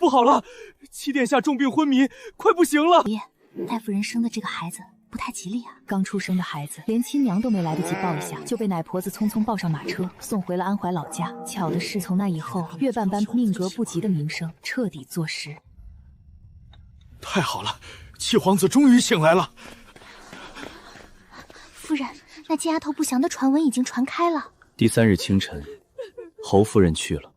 不好了，七殿下重病昏迷，快不行了。爷，大夫人生的这个孩子不太吉利啊！刚出生的孩子，连亲娘都没来得及抱一下，就被奶婆子匆匆抱上马车，送回了安怀老家。巧的是，从那以后，岳半般命格不吉的名声彻底坐实。太好了，七皇子终于醒来了。夫人，那贱丫头不祥的传闻已经传开了。第3日清晨，侯夫人去了。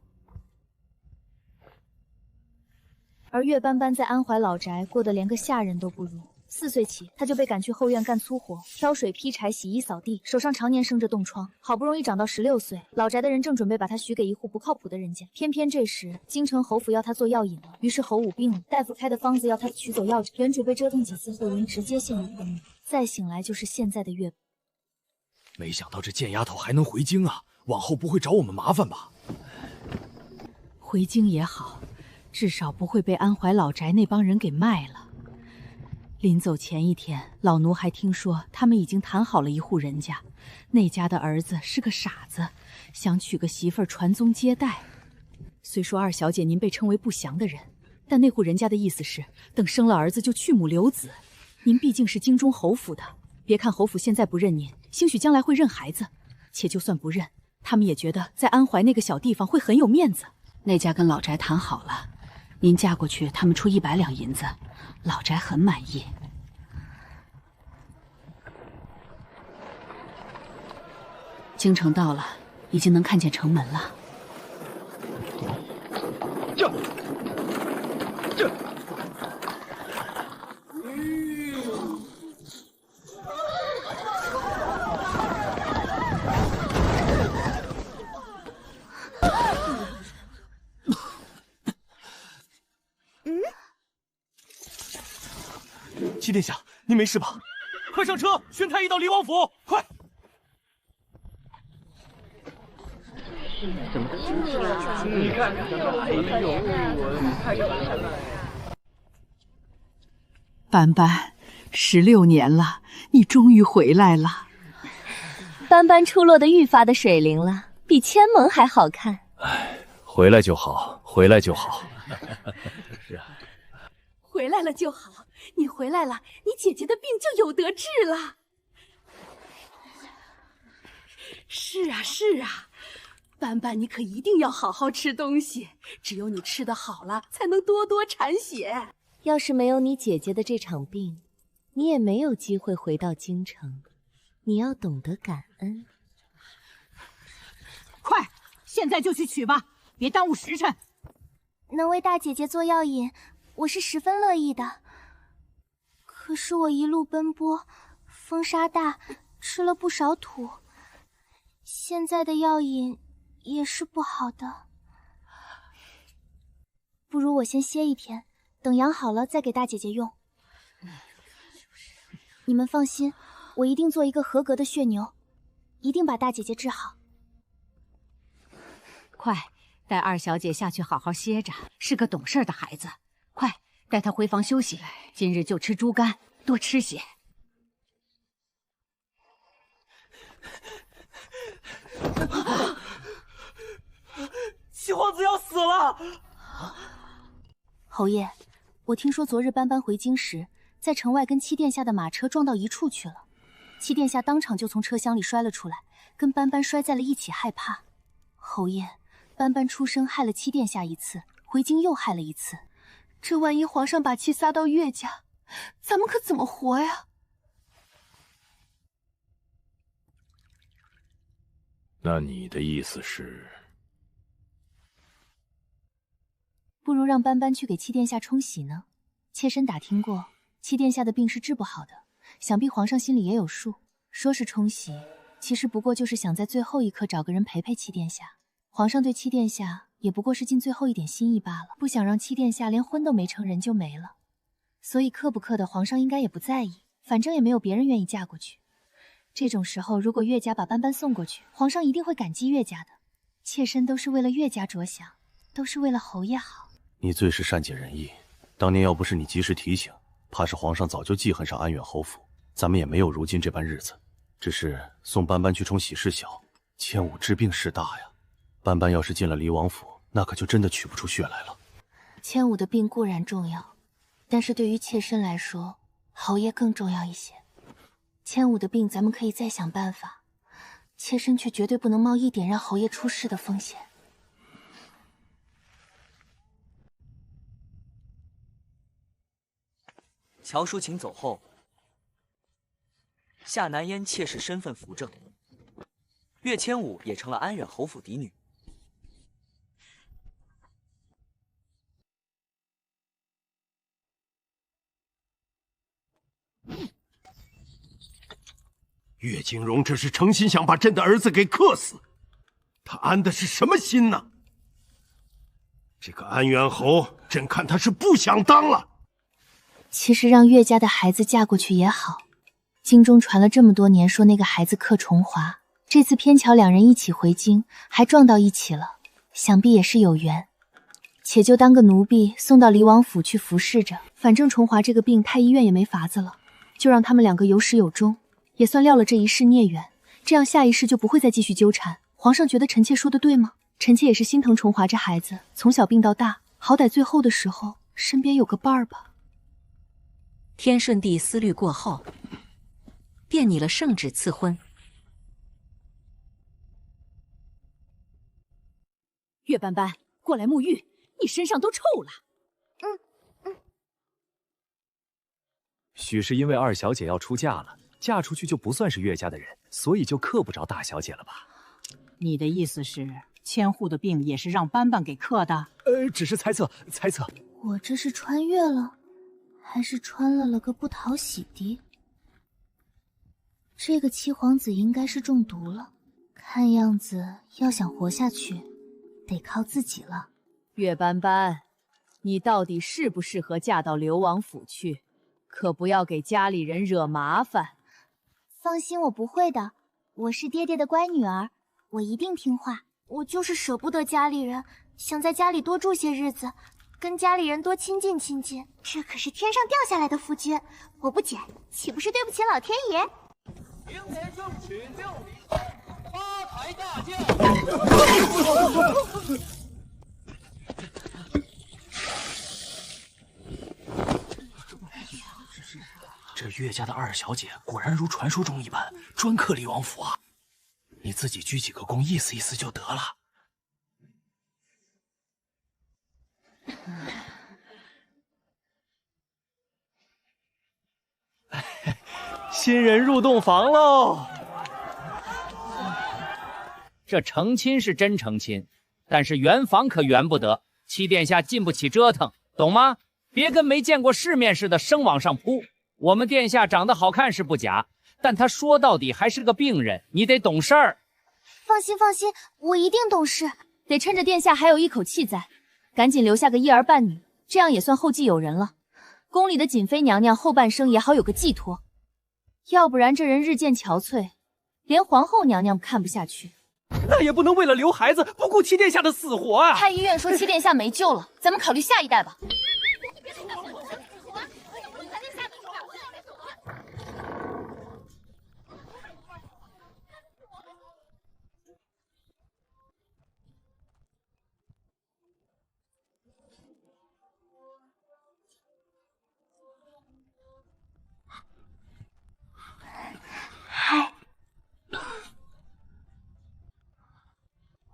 而岳斑斑在安怀老宅过得连个下人都不如。4岁起，他就被赶去后院干粗活，挑水、劈柴、洗衣、扫地，手上常年生着冻疮。好不容易长到16岁，老宅的人正准备把他许给一户不靠谱的人家，偏偏这时京城侯府要他做药引了。于是侯武病了，大夫开的方子要他取走药，原主被折腾几次后，人直接陷入昏迷。再醒来就是现在的岳。没想到这贱丫头还能回京啊！往后不会找我们麻烦吧？回京也好，至少不会被安怀老宅那帮人给卖了。临走前一天，老奴还听说他们已经谈好了一户人家，那家的儿子是个傻子，想娶个媳妇儿传宗接代。虽说2小姐您被称为不祥的人，但那户人家的意思是，等生了儿子就去母留子。您毕竟是京中侯府的，别看侯府现在不认您，兴许将来会认孩子。且就算不认，他们也觉得在安怀那个小地方会很有面子。那家跟老宅谈好了，您嫁过去，他们出100两银子，老宅很满意。京城到了，已经能看见城门了。七殿下，您没事吧？快上车，宣太医到离王府，快！怎么你看，哎呦，太可怜了。斑斑，16年了，你终于回来了。斑斑出落得愈发的水灵了，比千萌还好看。哎，回来就好，回来就好。是啊，回来了就好，你回来了，你姐姐的病就有得治了。是啊，是啊。斑斑，你可一定要好好吃东西，只有你吃得好了，才能多多产血。要是没有你姐姐的这场病，你也没有机会回到京城。你要懂得感恩。快，现在就去取吧，别耽误时辰。能为大姐姐做药引，我是十分乐意的。可是我一路奔波，风沙大，吃了不少土，现在的药引也是不好的。不如我先歇一天，等养好了再给大姐姐用。你们放心，我一定做一个合格的血牛，一定把大姐姐治好。快，带2小姐下去好好歇着，是个懂事的孩子。快，带她回房休息，今日就吃猪肝，多吃些。七皇子要死了！侯爷，我听说昨日斑斑回京时，在城外跟七殿下的马车撞到一处去了。七殿下当场就从车厢里摔了出来，跟斑斑摔在了一起，害怕。侯爷，斑斑出生害了七殿下一次，回京又害了一次，这万一皇上把气撒到岳家，咱们可怎么活呀？那你的意思是？不如让斑斑去给七殿下冲喜呢。妾身打听过，七殿下的病是治不好的，想必皇上心里也有数。说是冲喜，其实不过就是想在最后一刻找个人陪陪七殿下。皇上对七殿下也不过是尽最后一点心意罢了，不想让七殿下连婚都没成，人就没了。所以克不克的，皇上应该也不在意，反正也没有别人愿意嫁过去。这种时候，如果岳家把斑斑送过去，皇上一定会感激岳家的。妾身都是为了岳家着想，都是为了侯爷好。你最是善解人意，当年要不是你及时提醒，怕是皇上早就记恨上安远侯府，咱们也没有如今这般日子。只是送斑斑去冲喜事小，千武治病事大呀。斑斑要是进了离王府，那可就真的取不出血来了。千武的病固然重要，但是对于妾身来说，侯爷更重要一些。千武的病咱们可以再想办法，妾身却绝对不能冒一点让侯爷出事的风险。乔淑琴走后，夏南烟妾室身份扶正，岳千武也成了安远侯府嫡女。岳景荣这是诚心想把朕的儿子给克死，他安的是什么心呢？这个安远侯，朕看他是不想当了。其实让岳家的孩子嫁过去也好，京中传了这么多年说那个孩子克重华，这次偏巧两人一起回京，还撞到一起了，想必也是有缘。且就当个奴婢送到离王府去服侍着，反正重华这个病太医院也没法子了，就让他们两个有始有终，也算料了这一世孽缘，这样下一世就不会再继续纠缠。皇上觉得臣妾说的对吗？臣妾也是心疼重华这孩子，从小病到大，好歹最后的时候身边有个伴儿吧。天顺帝思虑过后，便拟了圣旨赐婚。岳斑斑，过来沐浴，你身上都臭了。许是因为二小姐要出嫁了，嫁出去就不算是岳家的人，所以就克不着大小姐了吧？你的意思是，千户的病也是让斑斑给克的？只是猜测。我这是穿越了，还是穿了个不讨喜的？这个七皇子应该是中毒了，看样子要想活下去，得靠自己了。岳斑斑，你到底适不适合嫁到流王府去？可不要给家里人惹麻烦。放心，我不会的，我是爹爹的乖女儿，我一定听话。我就是舍不得家里人，想在家里多住些日子，跟家里人多亲近亲近。这可是天上掉下来的夫君，我不捡，岂不是对不起老天爷？明年正取6里发财大轿。这岳家的二小姐果然如传说中一般，专克离王府啊！你自己鞠几个躬，意思意思就得了。新人入洞房喽！这成亲是真成亲，但是圆房可圆不得，七殿下禁不起折腾，懂吗？别跟没见过世面似的生往上扑。我们殿下长得好看是不假，但他说到底还是个病人，你得懂事儿。放心，我一定懂事。得趁着殿下还有一口气在，赶紧留下个一儿半女，这样也算后继有人了。宫里的瑾妃娘娘后半生也好有个寄托，要不然这人日渐憔悴，连皇后娘娘看不下去。那也不能为了留孩子不顾七殿下的死活啊！太医院说七殿下没救了，咱们考虑下一代吧。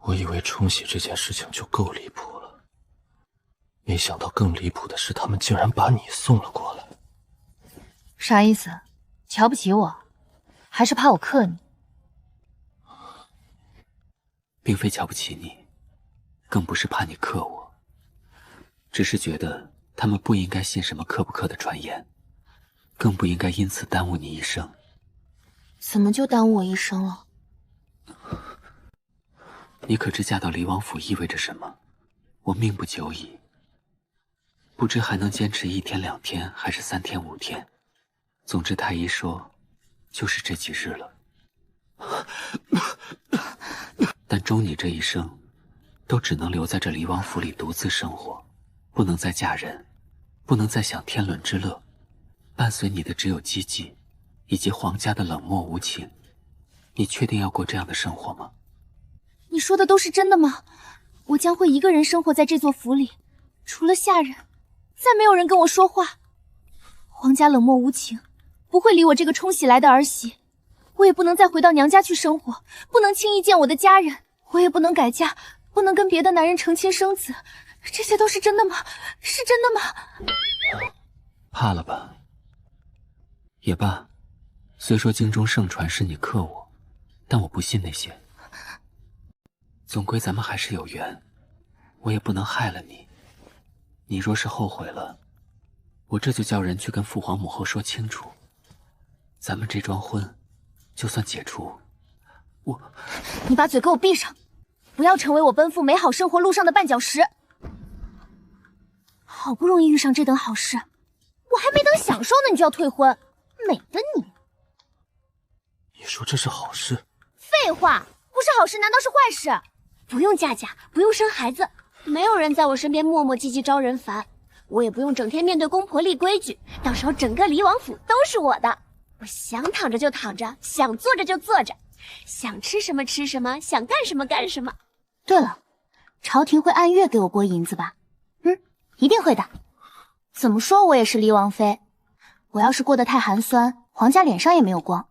我以为冲喜这件事情就够离谱了，没想到更离谱的是，他们竟然把你送了过来。啥意思？瞧不起我，还是怕我克你？并非瞧不起你，更不是怕你克我，只是觉得他们不应该信什么克不克的传言，更不应该因此耽误你一生。怎么就耽误我一生了？你可知嫁到离王府意味着什么？我命不久矣，不知还能坚持1天2天，还是3天5天。总之太医说，就是这几日了。但终你这一生，都只能留在这离王府里独自生活，不能再嫁人，不能再享天伦之乐。伴随你的只有积极，以及皇家的冷漠无情。你确定要过这样的生活吗？你说的都是真的吗？我将会一个人生活在这座府里，除了下人，再没有人跟我说话。皇家冷漠无情，不会理我这个冲喜来的儿媳。我也不能再回到娘家去生活，不能轻易见我的家人，我也不能改嫁，不能跟别的男人成亲生子。这些都是真的吗？是真的吗？怕了吧？也罢，虽说京中盛传是你克我，但我不信那些。总归咱们还是有缘，我也不能害了你。你若是后悔了，我这就叫人去跟父皇母后说清楚，咱们这桩婚就算解除。你把嘴给我闭上，不要成为我奔赴美好生活路上的绊脚石。好不容易遇上这等好事，我还没等享受呢，你就要退婚，美的你！你说这是好事？废话，不是好事难道是坏事？不用嫁嫁，不用生孩子，没有人在我身边磨磨唧唧招人烦，我也不用整天面对公婆立规矩，到时候整个离王府都是我的。我想躺着就躺着，想坐着就坐着，想吃什么吃什么，想干什么干什么。对了，朝廷会按月给我拨银子吧？一定会的。怎么说我也是离王妃，我要是过得太寒酸，皇家脸上也没有光。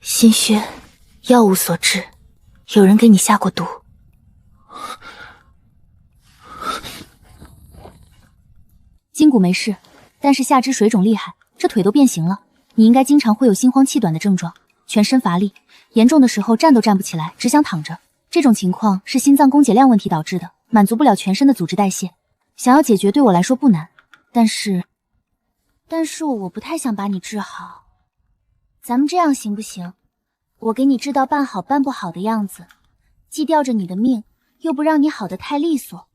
心轩，药物所致，有人给你下过毒。筋骨没事，但是下肢水肿厉害，这腿都变形了。你应该经常会有心慌气短的症状，全身乏力，严重的时候站都站不起来，只想躺着。这种情况是心脏供给量问题导致的，满足不了全身的组织代谢。想要解决对我来说不难，但是我不太想把你治好。咱们这样行不行？我给你治到半好半不好的样子，既吊着你的命，又不让你好得太利索。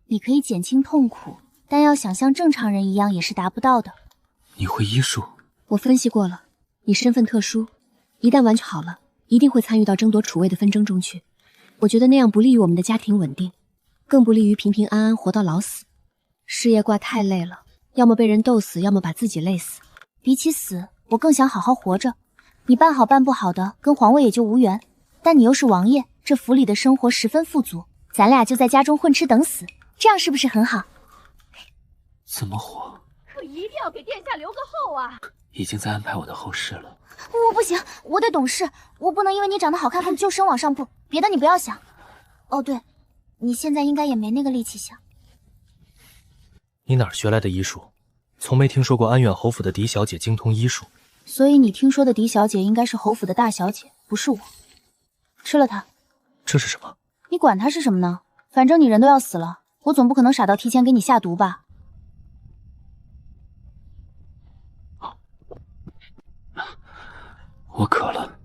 你可以减轻痛苦，但要想像正常人一样也是达不到的。你会医术？我分析过了，你身份特殊，一旦完全好了，一定会参与到争夺储位的纷争中去。我觉得那样不利于我们的家庭稳定，更不利于平平安安活到老死。事业挂太累了，要么被人斗死，要么把自己累死。比起死，我更想好好活着。你办好办不好的，跟皇位也就无缘。但你又是王爷，这府里的生活十分富足，咱俩就在家中混吃等死，这样是不是很好？怎么活？可一定要给殿下留个后啊！已经在安排我的后事了。我不行，我得懂事，我不能因为你长得好看就生往上步，别的你不要想。哦对，你现在应该也没那个力气想。你哪儿学来的医术？从没听说过安远侯府的嫡小姐精通医术。所以你听说的嫡小姐应该是侯府的大小姐，不是我。吃了它。这是什么？你管它是什么呢？反正你人都要死了，我总不可能傻到提前给你下毒吧？我渴了。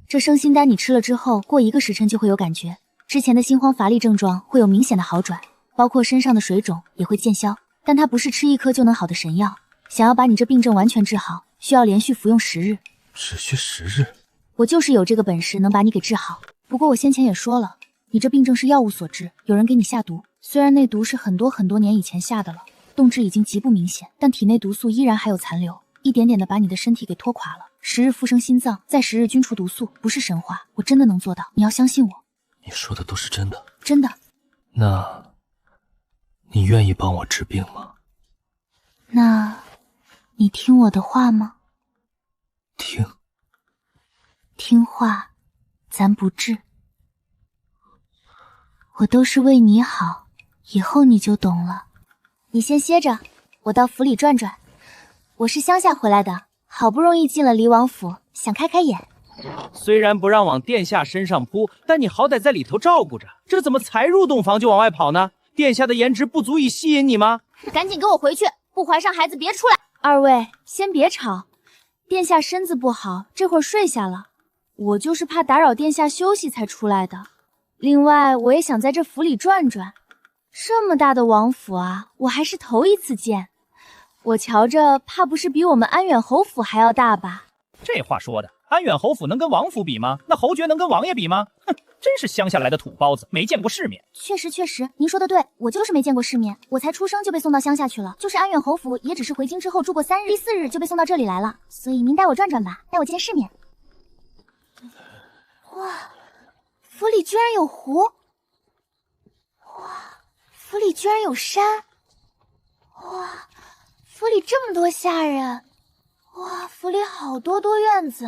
这生心丹你吃了之后，过1个时辰就会有感觉，之前的心慌乏力症状会有明显的好转，包括身上的水肿也会见消。但它不是吃1颗就能好的神药，想要把你这病症完全治好，需要连续服用10日。只需10日？我就是有这个本事能把你给治好。不过我先前也说了，你这病症是药物所致，有人给你下毒。虽然那毒是很多年以前下的了，动质已经极不明显，但体内毒素依然还有残留，一点点的把你的身体给拖垮了。10日复生心脏，再10日均除毒素，不是神话，我真的能做到，你要相信我。你说的都是真的？真的。那你愿意帮我治病吗？那你听我的话吗？听话，咱不治。我都是为你好，以后你就懂了。你先歇着，我到府里转转。我是乡下回来的，好不容易进了离王府，想开开眼。虽然不让往殿下身上扑，但你好歹在里头照顾着，这怎么才入洞房就往外跑呢？殿下的颜值不足以吸引你吗？赶紧给我回去，不怀上孩子别出来。二位先别吵，殿下身子不好，这会儿睡下了，我就是怕打扰殿下休息才出来的。另外我也想在这府里转转，这么大的王府啊，我还是头一次见。我瞧着怕不是比我们安远侯府还要大吧？这话说的，安远侯府能跟王府比吗？那侯爵能跟王爷比吗？哼，真是乡下来的土包子，没见过世面。确实，您说的对，我就是没见过世面，我才出生就被送到乡下去了。就是安远侯府，也只是回京之后住过3日，第4日就被送到这里来了。所以您带我转转吧，带我见世面。哇，府里居然有湖！哇，府里居然有山！哇，府里这么多下人！哇，府里好多院子！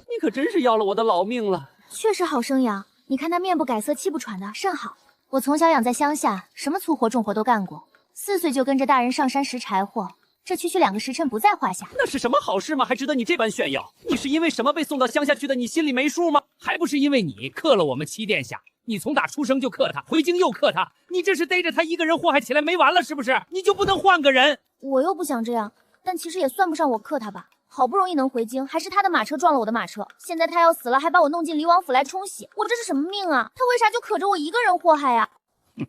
你可真是要了我的老命了。确实好生养，你看他面不改色，气不喘的，甚好。我从小养在乡下，什么粗活重活都干过。4岁就跟着大人上山拾柴火，这区2个时辰不在话下。那是什么好事吗？还值得你这般炫耀？你是因为什么被送到乡下去的？你心里没数吗？还不是因为你克了我们七殿下。你从打出生就克他，回京又克他，你这是逮着他一个人祸害起来没完了是不是？你就不能换个人？我又不想这样，但其实也算不上我克他吧。好不容易能回京，还是他的马车撞了我的马车。现在他要死了，还把我弄进离王府来冲洗，我这是什么命啊？他为啥就可着我一个人祸害呀？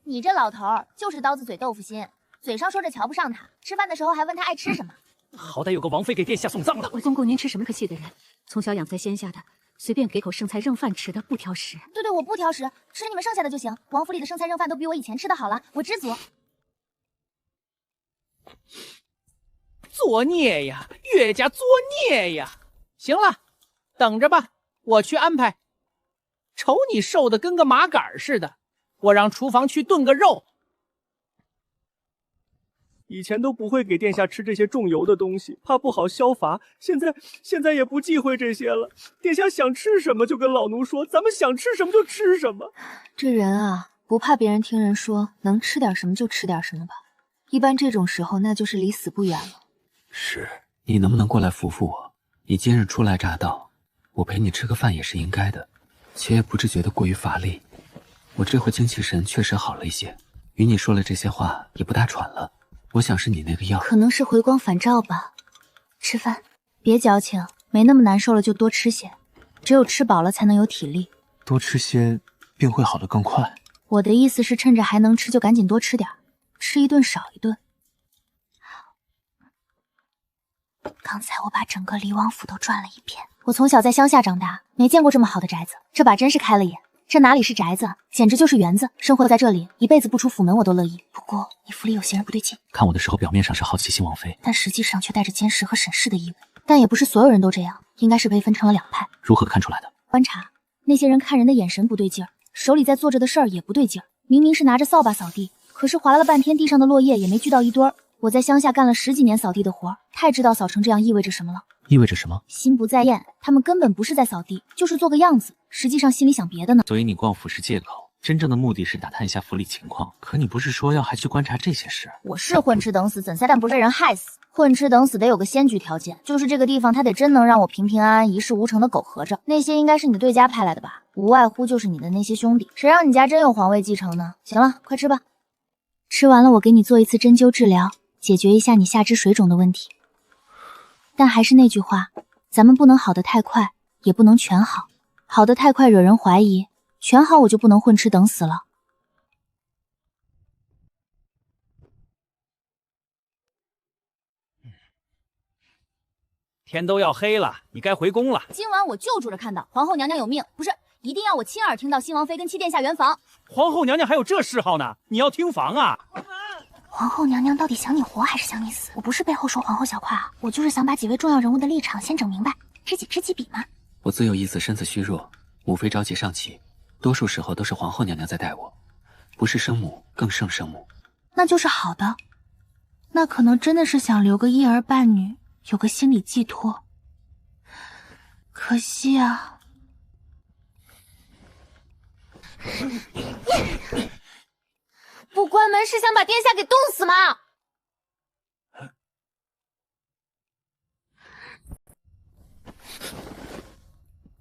你这老头儿就是刀子嘴豆腐心，嘴上说着瞧不上他，吃饭的时候还问他爱吃什么。好歹有个王妃给殿下送葬的。我宗供您吃什么可气的人？从小养在县下的，随便给口剩菜剩饭吃的，不挑食。对，我不挑食，吃你们剩下的就行。王府里的剩菜剩饭都比我以前吃的好了，我知足。作孽呀，岳家作孽呀！行了，等着吧，我去安排。瞅你瘦的跟个麻杆似的，我让厨房去炖个肉。以前都不会给殿下吃这些重油的东西，怕不好消乏。现在也不忌讳这些了。殿下想吃什么就跟老奴说，咱们想吃什么就吃什么。这人啊，不怕别人听人说，能吃点什么就吃点什么吧。一般这种时候，那就是离死不远了。是，你能不能过来扶扶我？你今日初来乍到，我陪你吃个饭也是应该的，且也不至觉得过于乏力。我这回精气神确实好了一些，与你说了这些话也不大喘了。我想是你那个药，可能是回光返照吧。吃饭，别矫情，没那么难受了就多吃些，只有吃饱了才能有体力。多吃些，病会好得更快。我的意思是，趁着还能吃就赶紧多吃点，吃一顿少一顿。刚才我把整个离王府都转了一遍。我从小在乡下长大，没见过这么好的宅子，这把真是开了眼。这哪里是宅子，简直就是园子。生活在这里，一辈子不出府门我都乐意。不过你府里有些人不对劲，看我的时候表面上是好奇新王妃，但实际上却带着监视和审视的意味。但也不是所有人都这样，应该是被分成了2派。如何看出来的？观察，那些人看人的眼神不对劲儿，手里在做着的事儿也不对劲儿。明明是拿着扫把扫地，可是划拉了半天，地上的落叶也没聚到一堆儿。我在乡下干了10几年扫地的活，太知道扫成这样意味着什么了。意味着什么？心不在焉，他们根本不是在扫地，就是做个样子，实际上心里想别的呢。所以你逛府是借口，真正的目的是打探一下府里情况。可你不是说要还去观察这些事？我是混吃等死，怎塞但不是被人害死。混吃等死得有个先决条件，就是这个地方他得真能让我平平安安、一事无成的苟合着。那些应该是你对家派来的吧？无外乎就是你的那些兄弟，谁让你家真有皇位继承呢？行了，快吃吧。吃完了，我给你做一次针灸治疗，解决一下你下肢水肿的问题。但还是那句话，咱们不能好得太快，也不能全好。好得太快惹人怀疑，全好我就不能混吃等死了。天都要黑了，你该回宫了。今晚我就住着看到皇后娘娘有命，不是，一定要我亲耳听到新王妃跟七殿下圆房。皇后娘娘还有这嗜好呢？你要听房啊？皇后娘娘到底想你活还是想你死？我不是背后说皇后小话啊，我就是想把几位重要人物的立场先整明白，知己知己比嘛。我自有一子身子虚弱，母妃着急上期，多数时候都是皇后娘娘在带我，不是生母更胜生母。那就是好的，那可能真的是想留个一儿半女，有个心理寄托。可惜啊。不关门是想把殿下给冻死吗？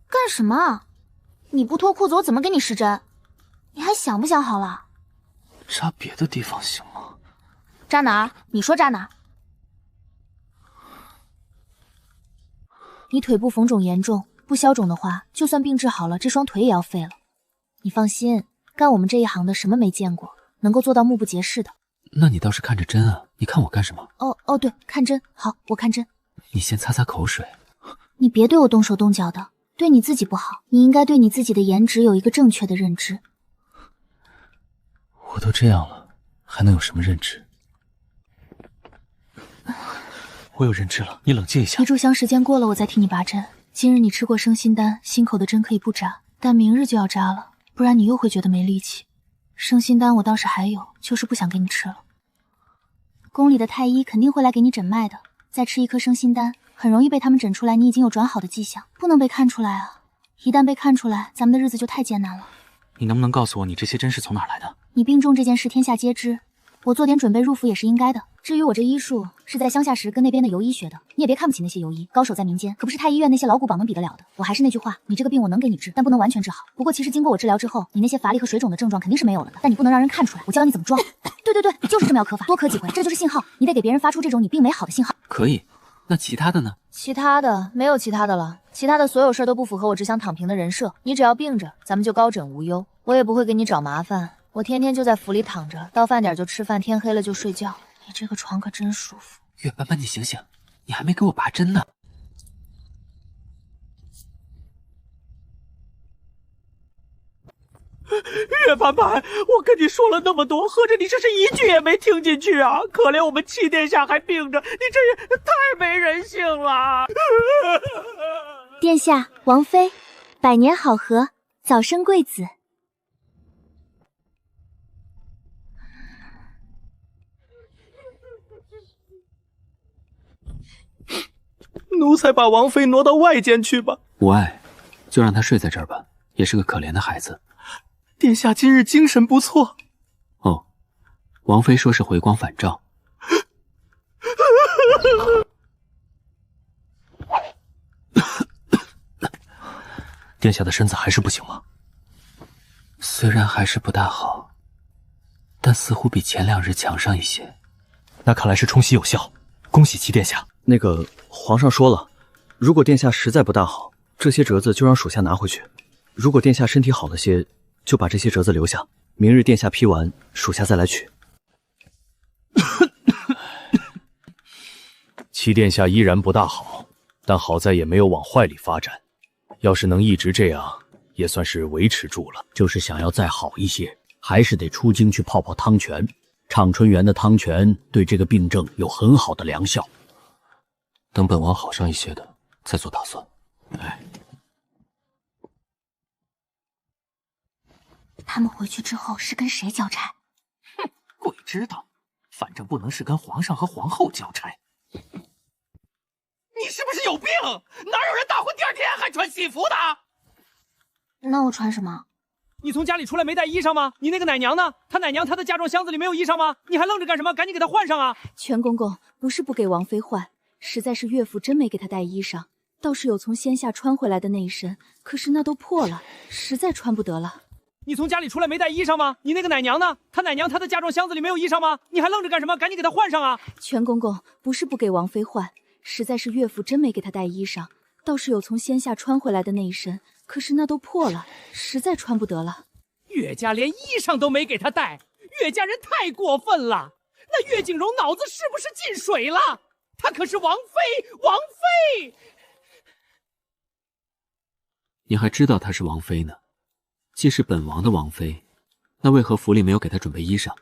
干什么？你不脱裤子，我怎么给你施针？你还想不想好了？扎别的地方行吗？扎哪儿？你说扎哪儿？你腿部缝肿严重，不消肿的话，就算病治好了，这双腿也要废了。你放心，干我们这一行的什么没见过，能够做到目不斜视的。那你倒是看着针啊！你看我干什么？哦，对，看针。好，我看针。你先擦擦口水。你别对我动手动脚的，对你自己不好。你应该对你自己的颜值有一个正确的认知。我都这样了，还能有什么认知？我有认知了，你冷静一下。你炷香时间过了，我再替你拔针。今日你吃过生心丹，心口的针可以不扎，但明日就要扎了，不然你又会觉得没力气。生心丹我倒是还有，就是不想给你吃了。宫里的太医肯定会来给你诊脉的，再吃一颗生心丹，很容易被他们诊出来你已经有转好的迹象，不能被看出来啊！一旦被看出来，咱们的日子就太艰难了。你能不能告诉我，你这些针是从哪儿来的？你病重这件事天下皆知，我做点准备入府也是应该的。至于我这医术，是在乡下时跟那边的游医学的，你也别看不起那些游医，高手在民间，可不是太医院那些老古堡能比得了的。我还是那句话，你这个病我能给你治，但不能完全治好。不过其实经过我治疗之后，你那些乏力和水肿的症状肯定是没有了的，但你不能让人看出来。我教你怎么装。对，就是这么要咳法，多咳几回，这就是信号。你得给别人发出这种你病没好的信号。可以，那其他的呢？其他的没有其他的了，其他的所有事都不符合我只想躺平的人设。你只要病着，咱们就高枕无忧，我也不会给你找麻烦。我天天就在府里躺着，到饭点就吃饭，天黑了就睡觉。你这个床可真舒服。月斑斑，你醒醒，你还没给我拔针呢。月斑斑，我跟你说了那么多，合着你这是一句也没听进去啊！可怜我们七殿下还病着，你这也太没人性了！殿下，王妃，百年好合，早生贵子。奴才把王妃挪到外间去吧。无碍，就让她睡在这儿吧，也是个可怜的孩子。殿下今日精神不错。哦，王妃说是回光返照。殿下的身子还是不行吗？虽然还是不大好，但似乎比前2日强上一些。那看来是冲洗有效，恭喜齐殿下。那个皇上说了，如果殿下实在不大好，这些折子就让属下拿回去；如果殿下身体好了些，就把这些折子留下。明日殿下批完，属下再来取。齐殿下依然不大好，但好在也没有往坏里发展。要是能一直这样，也算是维持住了。就是想要再好一些，还是得出京去泡泡汤泉。畅春园的汤泉对这个病症有很好的疗效。等本王好上一些的，再做打算。他们回去之后是跟谁交差？哼，鬼知道，反正不能是跟皇上和皇后交差。你是不是有病？哪有人大婚第2天还穿喜服的？那我穿什么？你从家里出来没带衣裳吗？你那个奶娘呢？她奶娘她的嫁妆箱子里没有衣裳吗？你还愣着干什么？赶紧给她换上啊！全公公，不是不给王妃换，实在是岳父真没给她带衣裳，倒是有从仙下穿回来的那一身，可是那都破了，实在穿不得了。你从家里出来没带衣裳吗？你那个奶娘呢？她奶娘她的嫁妆箱子里没有衣裳吗？你还愣着干什么？赶紧给她换上啊！全公公，不是不给王妃换，实在是岳父真没给她带衣裳，倒是有从仙下穿回来的那一身，可是那都破了，实在穿不得了。岳家连衣裳都没给她带，岳家人太过分了！那岳景荣脑子是不是进水了？她可是王妃，王妃！你还知道她是王妃呢？既是本王的王妃，那为何府里没有给她准备衣裳？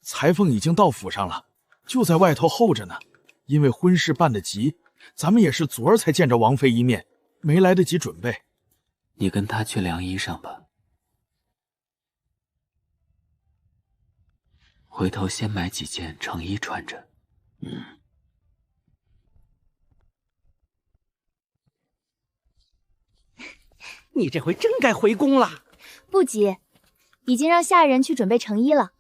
裁缝已经到府上了，就在外头候着呢。因为婚事办得急，咱们也是昨儿才见着王妃一面，没来得及准备。你跟她去量衣裳吧。回头先买几件成衣穿着。你这回真该回宫了。不急，已经让下人去准备成衣了。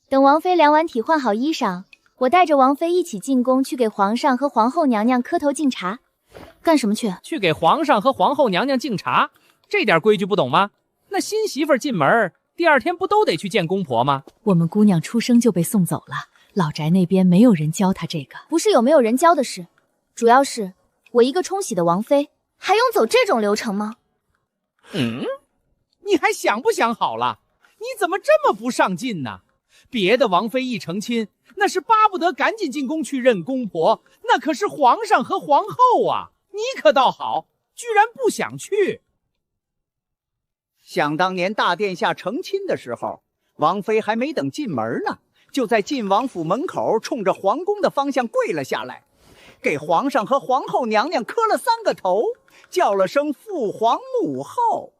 等王妃量完体换好衣裳，我带着王妃一起进宫去给皇上和皇后娘娘磕头敬茶。干什么去？去给皇上和皇后娘娘敬茶，这点规矩不懂吗？那新媳妇进门，第2天不都得去见公婆吗？我们姑娘出生就被送走了，老宅那边没有人教她这个。不是有没有人教的事，主要是我一个冲喜的王妃，还用走这种流程吗？你还想不想好了？你怎么这么不上进呢？别的王妃一成亲，那是巴不得赶紧进宫去认公婆，那可是皇上和皇后啊！你可倒好，居然不想去。想当年大殿下成亲的时候，王妃还没等进门呢，就在晋王府门口冲着皇宫的方向跪了下来，给皇上和皇后娘娘磕了3个头，叫了声父皇母后。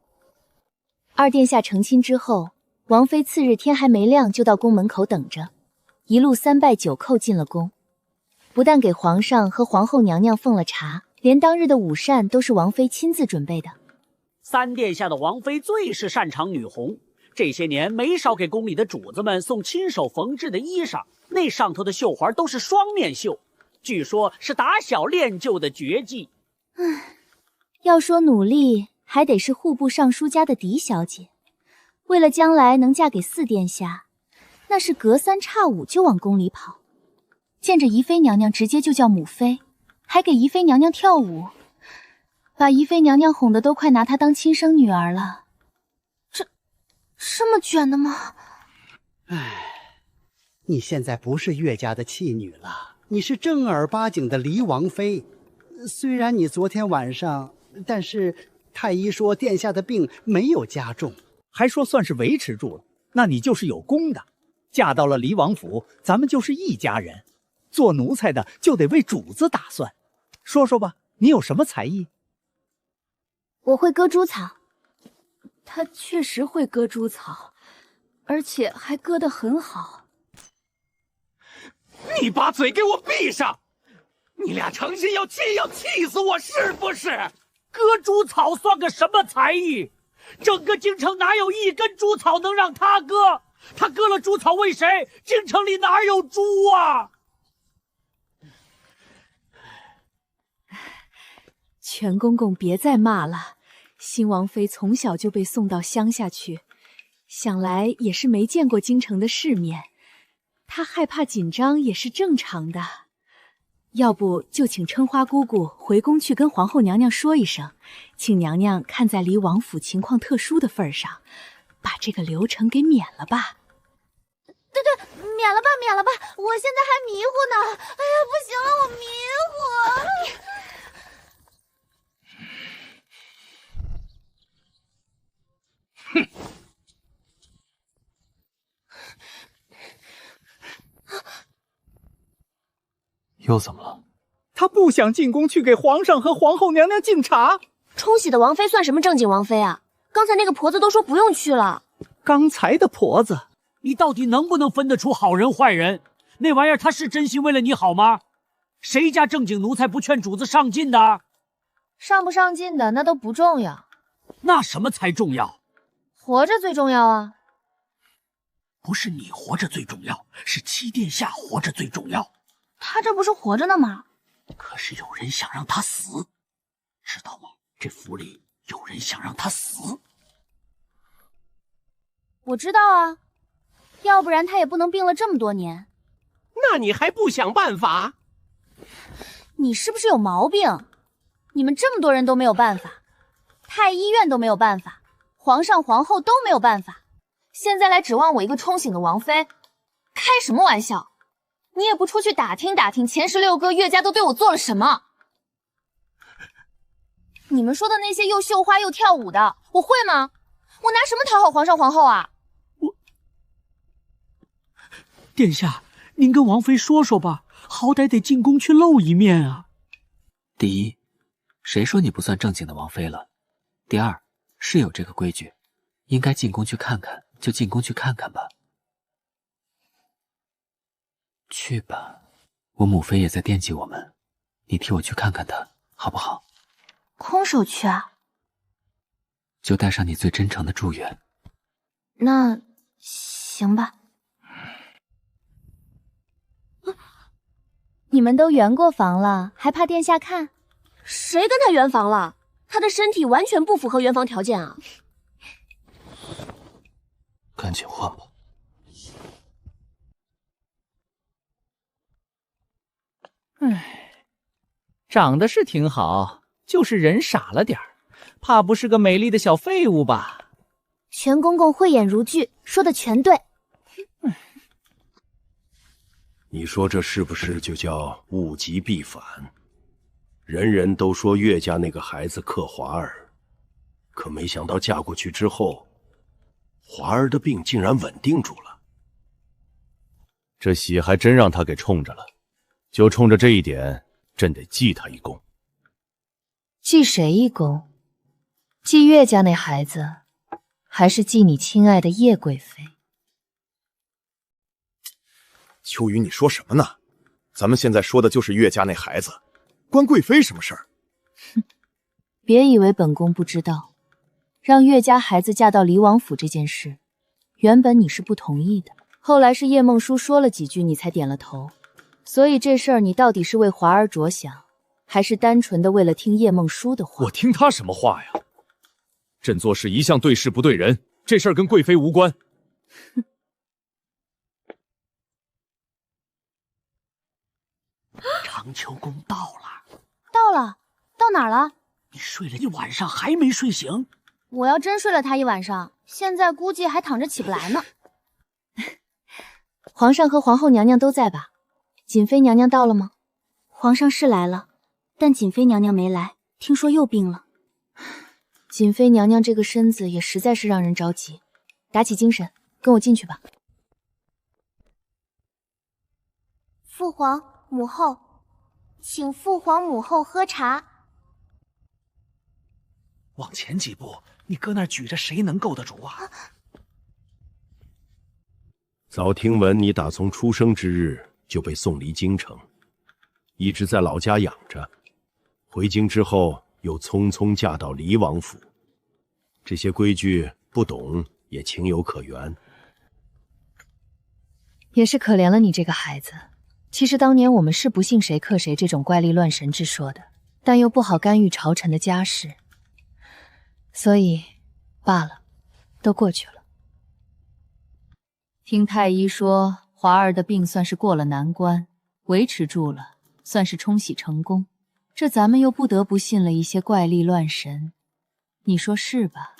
二殿下成亲之后，王妃次日天还没亮就到宫门口等着，一路3拜9叩进了宫。不但给皇上和皇后娘娘奉了茶，连当日的午膳都是王妃亲自准备的。3殿下的王妃最是擅长女红，这些年没少给宫里的主子们送亲手缝制的衣裳，那上头的绣环都是双面绣，据说是打小练就的绝技。要说努力，还得是户部尚书家的嫡小姐，为了将来能嫁给4殿下，那是隔3差5就往宫里跑，见着宜妃娘娘直接就叫母妃，还给宜妃娘娘跳舞，把宜妃娘娘哄得都快拿她当亲生女儿了。这么卷的吗？你现在不是岳家的弃女了，你是正儿八经的黎王妃。虽然你昨天晚上，但是太医说殿下的病没有加重，还说算是维持住了，那你就是有功的。嫁到了黎王府，咱们就是一家人，做奴才的就得为主子打算。说说吧，你有什么才艺？我会割猪草。他确实会割猪草，而且还割得很好。你把嘴给我闭上！你俩成心要气死我是不是？割猪草算个什么才艺？整个京城哪有1根猪草能让他割？他割了猪草为谁？京城里哪有猪啊？全公公别再骂了，新王妃从小就被送到乡下去，想来也是没见过京城的世面，她害怕紧张也是正常的。要不就请春花姑姑回宫去跟皇后娘娘说一声，请娘娘看在离王府情况特殊的份上，把这个流程给免了吧。对，免了吧，我现在还迷糊呢。哎呀，不行了，我迷糊。又怎么了？他不想进宫去给皇上和皇后娘娘敬茶。冲喜的王妃算什么正经王妃啊？刚才那个婆子都说不用去了。刚才的婆子，你到底能不能分得出好人坏人？那玩意儿他是真心为了你好吗？谁家正经奴才不劝主子上进的？上不上进的那都不重要，那什么才重要？活着最重要啊！不是你活着最重要，是七殿下活着最重要。他这不是活着呢吗？可是有人想让他死，知道吗？这府里有人想让他死。我知道啊，要不然他也不能病了这么多年。那你还不想办法？你是不是有毛病？你们这么多人都没有办法，太医院都没有办法，皇上皇后都没有办法，现在来指望我一个冲醒的王妃，开什么玩笑？你也不出去打听打听前16个岳家都对我做了什么？你们说的那些又绣花又跳舞的，我会吗？我拿什么讨好皇上皇后啊？殿下，您跟王妃说说吧，好歹得进宫去露一面啊。第一，谁说你不算正经的王妃了？第二，是有这个规矩，应该进宫去看看，就进宫去看看吧。去吧，我母妃也在惦记我们，你替我去看看她，好不好？空手去啊？就带上你最真诚的祝愿。那行吧。你们都圆过房了，还怕殿下看？谁跟他圆房了？他的身体完全不符合圆房条件啊！赶紧换吧。长得是挺好，就是人傻了点儿，怕不是个美丽的小废物吧？全公公慧眼如炬，说的全对。你说这是不是就叫物极必反？人人都说岳家那个孩子克华儿，可没想到嫁过去之后，华儿的病竟然稳定住了。这喜还真让他给冲着了，就冲着这一点，朕得记他一功。记谁一功？记岳家那孩子，还是记你亲爱的叶贵妃？秋雨，你说什么呢？咱们现在说的就是岳家那孩子，关贵妃什么事儿？哼，别以为本宫不知道，让岳家孩子嫁到离王府这件事，原本你是不同意的，后来是叶梦舒说了几句，你才点了头。所以这事儿你到底是为华儿着想，还是单纯的为了听叶梦舒的话？我听他什么话呀？朕做事一向对事不对人，这事儿跟贵妃无关。哼。长秋宫到了，到了，到哪儿了？你睡了一晚上还没睡醒？我要真睡了他一晚上，现在估计还躺着起不来呢。皇上和皇后娘娘都在吧？瑾妃娘娘到了吗？皇上是来了，但瑾妃娘娘没来，听说又病了。瑾妃娘娘这个身子也实在是让人着急，打起精神，跟我进去吧。父皇母后，请父皇母后喝茶。往前几步，你搁那儿举着，谁能够得住啊？早听闻你打从出生之日就被送离京城，一直在老家养着，回京之后又匆匆嫁到离王府，这些规矩不懂也情有可原。也是可怜了你这个孩子。其实当年我们是不信谁克谁这种怪力乱神之说的，但又不好干预朝臣的家事，所以罢了，都过去了。听太医说，华儿的病算是过了难关，维持住了，算是冲喜成功。这咱们又不得不信了一些怪力乱神，你说是吧？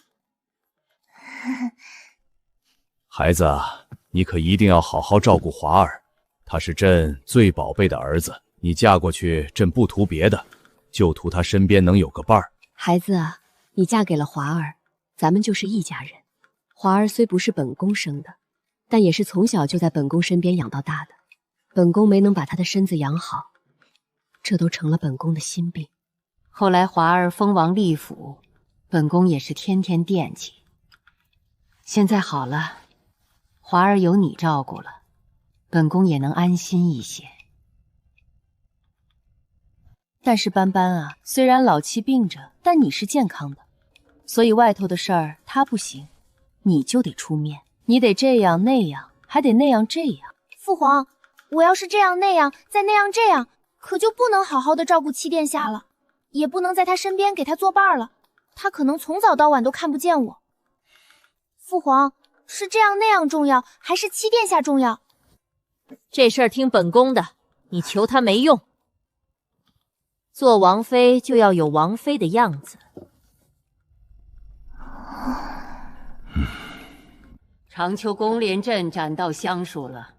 孩子啊，你可一定要好好照顾华儿，他是朕最宝贝的儿子。你嫁过去，朕不图别的，就图他身边能有个伴儿。孩子啊，你嫁给了华儿，咱们就是一家人。华儿虽不是本宫生的，但也是从小就在本宫身边养到大的。本宫没能把他的身子养好，这都成了本宫的心病。后来华儿封王立府，本宫也是天天惦记。现在好了，华儿有你照顾了，本宫也能安心一些。但是斑斑啊，虽然老七病着，但你是健康的，所以外头的事儿他不行，你就得出面，你得这样那样，还得那样这样。父皇，我要是这样那样，再那样这样，可就不能好好的照顾七殿下了，也不能在他身边给他作伴了，他可能从早到晚都看不见我。父皇，是这样那样重要，还是七殿下重要？这事儿听本宫的，你求他没用。做王妃就要有王妃的样子。长秋宫连朕斩到相属了。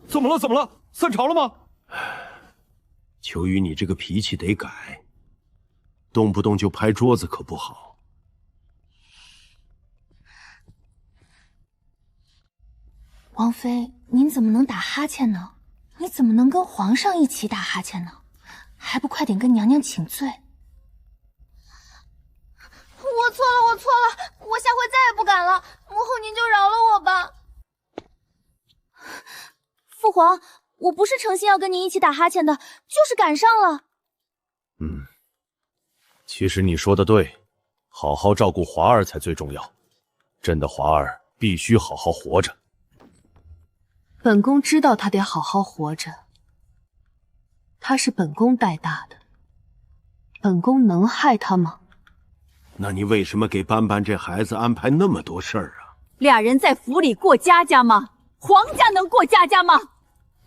怎么了？怎么了？散朝了吗？秋雨，你这个脾气得改，动不动就拍桌子可不好。王妃，您怎么能打哈欠呢？你怎么能跟皇上一起打哈欠呢？还不快点跟娘娘请罪！我错了，我错了，我下回再也不敢了。母后您就饶了我吧。父皇，我不是诚心要跟您一起打哈欠的，就是赶上了。其实你说的对，好好照顾华儿才最重要。朕的华儿必须好好活着。本宫知道他得好好活着，他是本宫带大的，本宫能害他吗？那你为什么给斑斑这孩子安排那么多事儿啊？俩人在府里过家家吗？皇家能过家家吗？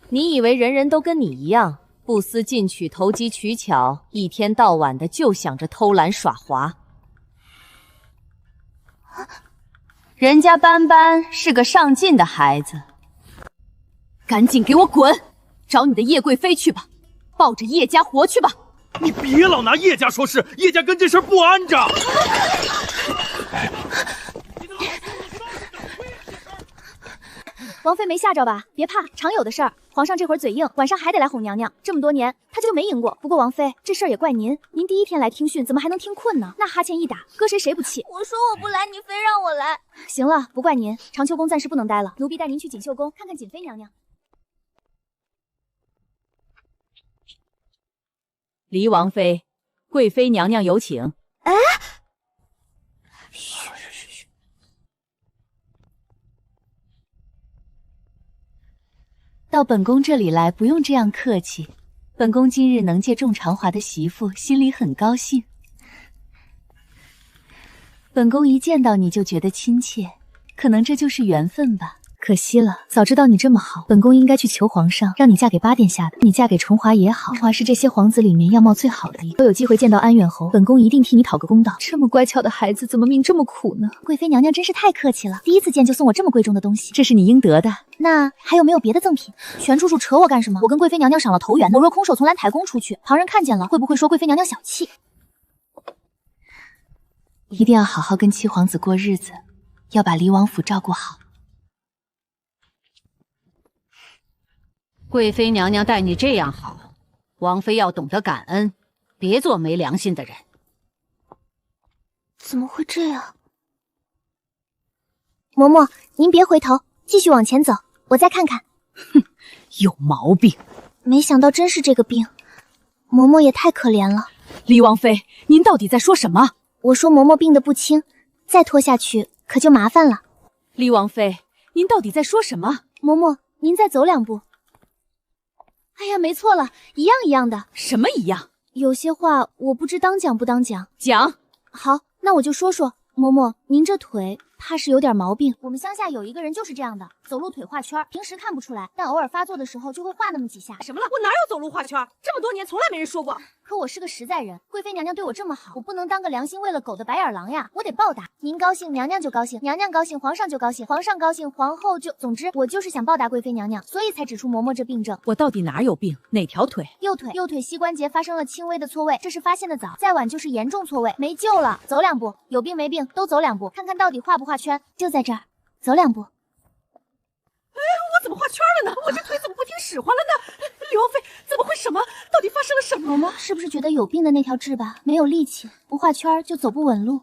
你以为人人都跟你一样，不思进取、投机取巧，一天到晚的就想着偷懒耍滑？人家斑斑是个上进的孩子，赶紧给我滚！找你的叶贵妃去吧，抱着叶家活去吧！你别老拿叶家说事，叶家跟这事儿不安着。王妃没吓着吧？别怕，常有的事儿。皇上这会儿嘴硬，晚上还得来哄娘娘。这么多年，他就没赢过。不过王妃，这事儿也怪您，您第一天来听训，怎么还能听困呢？那哈欠一打，搁谁不气？我说我不来，你非让我来。行了，不怪您。长秋宫暂时不能待了，奴婢带您去锦绣宫看看瑾妃娘娘。黎王妃，贵妃娘娘有请。哎。到本宫这里来，不用这样客气。本宫今日能借众长华的媳妇，心里很高兴。本宫一见到你就觉得亲切，可能这就是缘分吧。可惜了，早知道你这么好，本宫应该去求皇上，让你嫁给八殿下的。你嫁给崇华也好，崇华是这些皇子里面样貌最好的一个。都有机会见到安远侯，本宫一定替你讨个公道。这么乖巧的孩子，怎么命这么苦呢？贵妃娘娘真是太客气了，第一次见就送我这么贵重的东西，这是你应得的。那还有没有别的赠品？全处处扯我干什么？我跟贵妃娘娘赏了头缘，我若空手从兰台宫出去，旁人看见了，会不会说贵妃娘娘小气？一定要好好跟七皇子过日子，要把黎王府照顾好。贵妃娘娘待你这样好，王妃要懂得感恩，别做没良心的人。怎么会这样？嬷嬷，您别回头，继续往前走，我再看看。哼，有毛病！没想到真是这个病，嬷嬷也太可怜了。黎王妃，您到底在说什么？我说嬷嬷病得不轻，再拖下去可就麻烦了。黎王妃，您到底在说什么？嬷嬷，您再走两步。哎呀，没错了，一样一样的。什么一样？有些话我不知当讲不当讲。讲。好，那我就说说。嬷嬷，您这腿怕是有点毛病。我们乡下有一个人就是这样的，走路腿画圈，平时看不出来，但偶尔发作的时候就会画那么几下。什么了？我哪有走路画圈？这么多年从来没人说过。可我是个实在人，贵妃娘娘对我这么好，我不能当个良心喂了狗的白眼狼呀，我得报答。您高兴，娘娘就高兴；娘娘高兴，皇上就高兴；皇上高兴，皇后就……总之，我就是想报答贵妃娘娘，所以才指出嬷嬷这病症。我到底哪有病？哪条腿？右腿膝关节发生了轻微的错位，这是发现的早，再晚就是严重错位，没救了。走两步，有病没病都走两步，看看到底画不画圈。就在这儿，走两步。哎，我怎么画圈了呢？我这腿怎么不听使唤了呢？黎王妃，怎么会？什么？到底发生了什么吗？是不是觉得有病的那条痣吧没有力气，不画圈就走不稳路？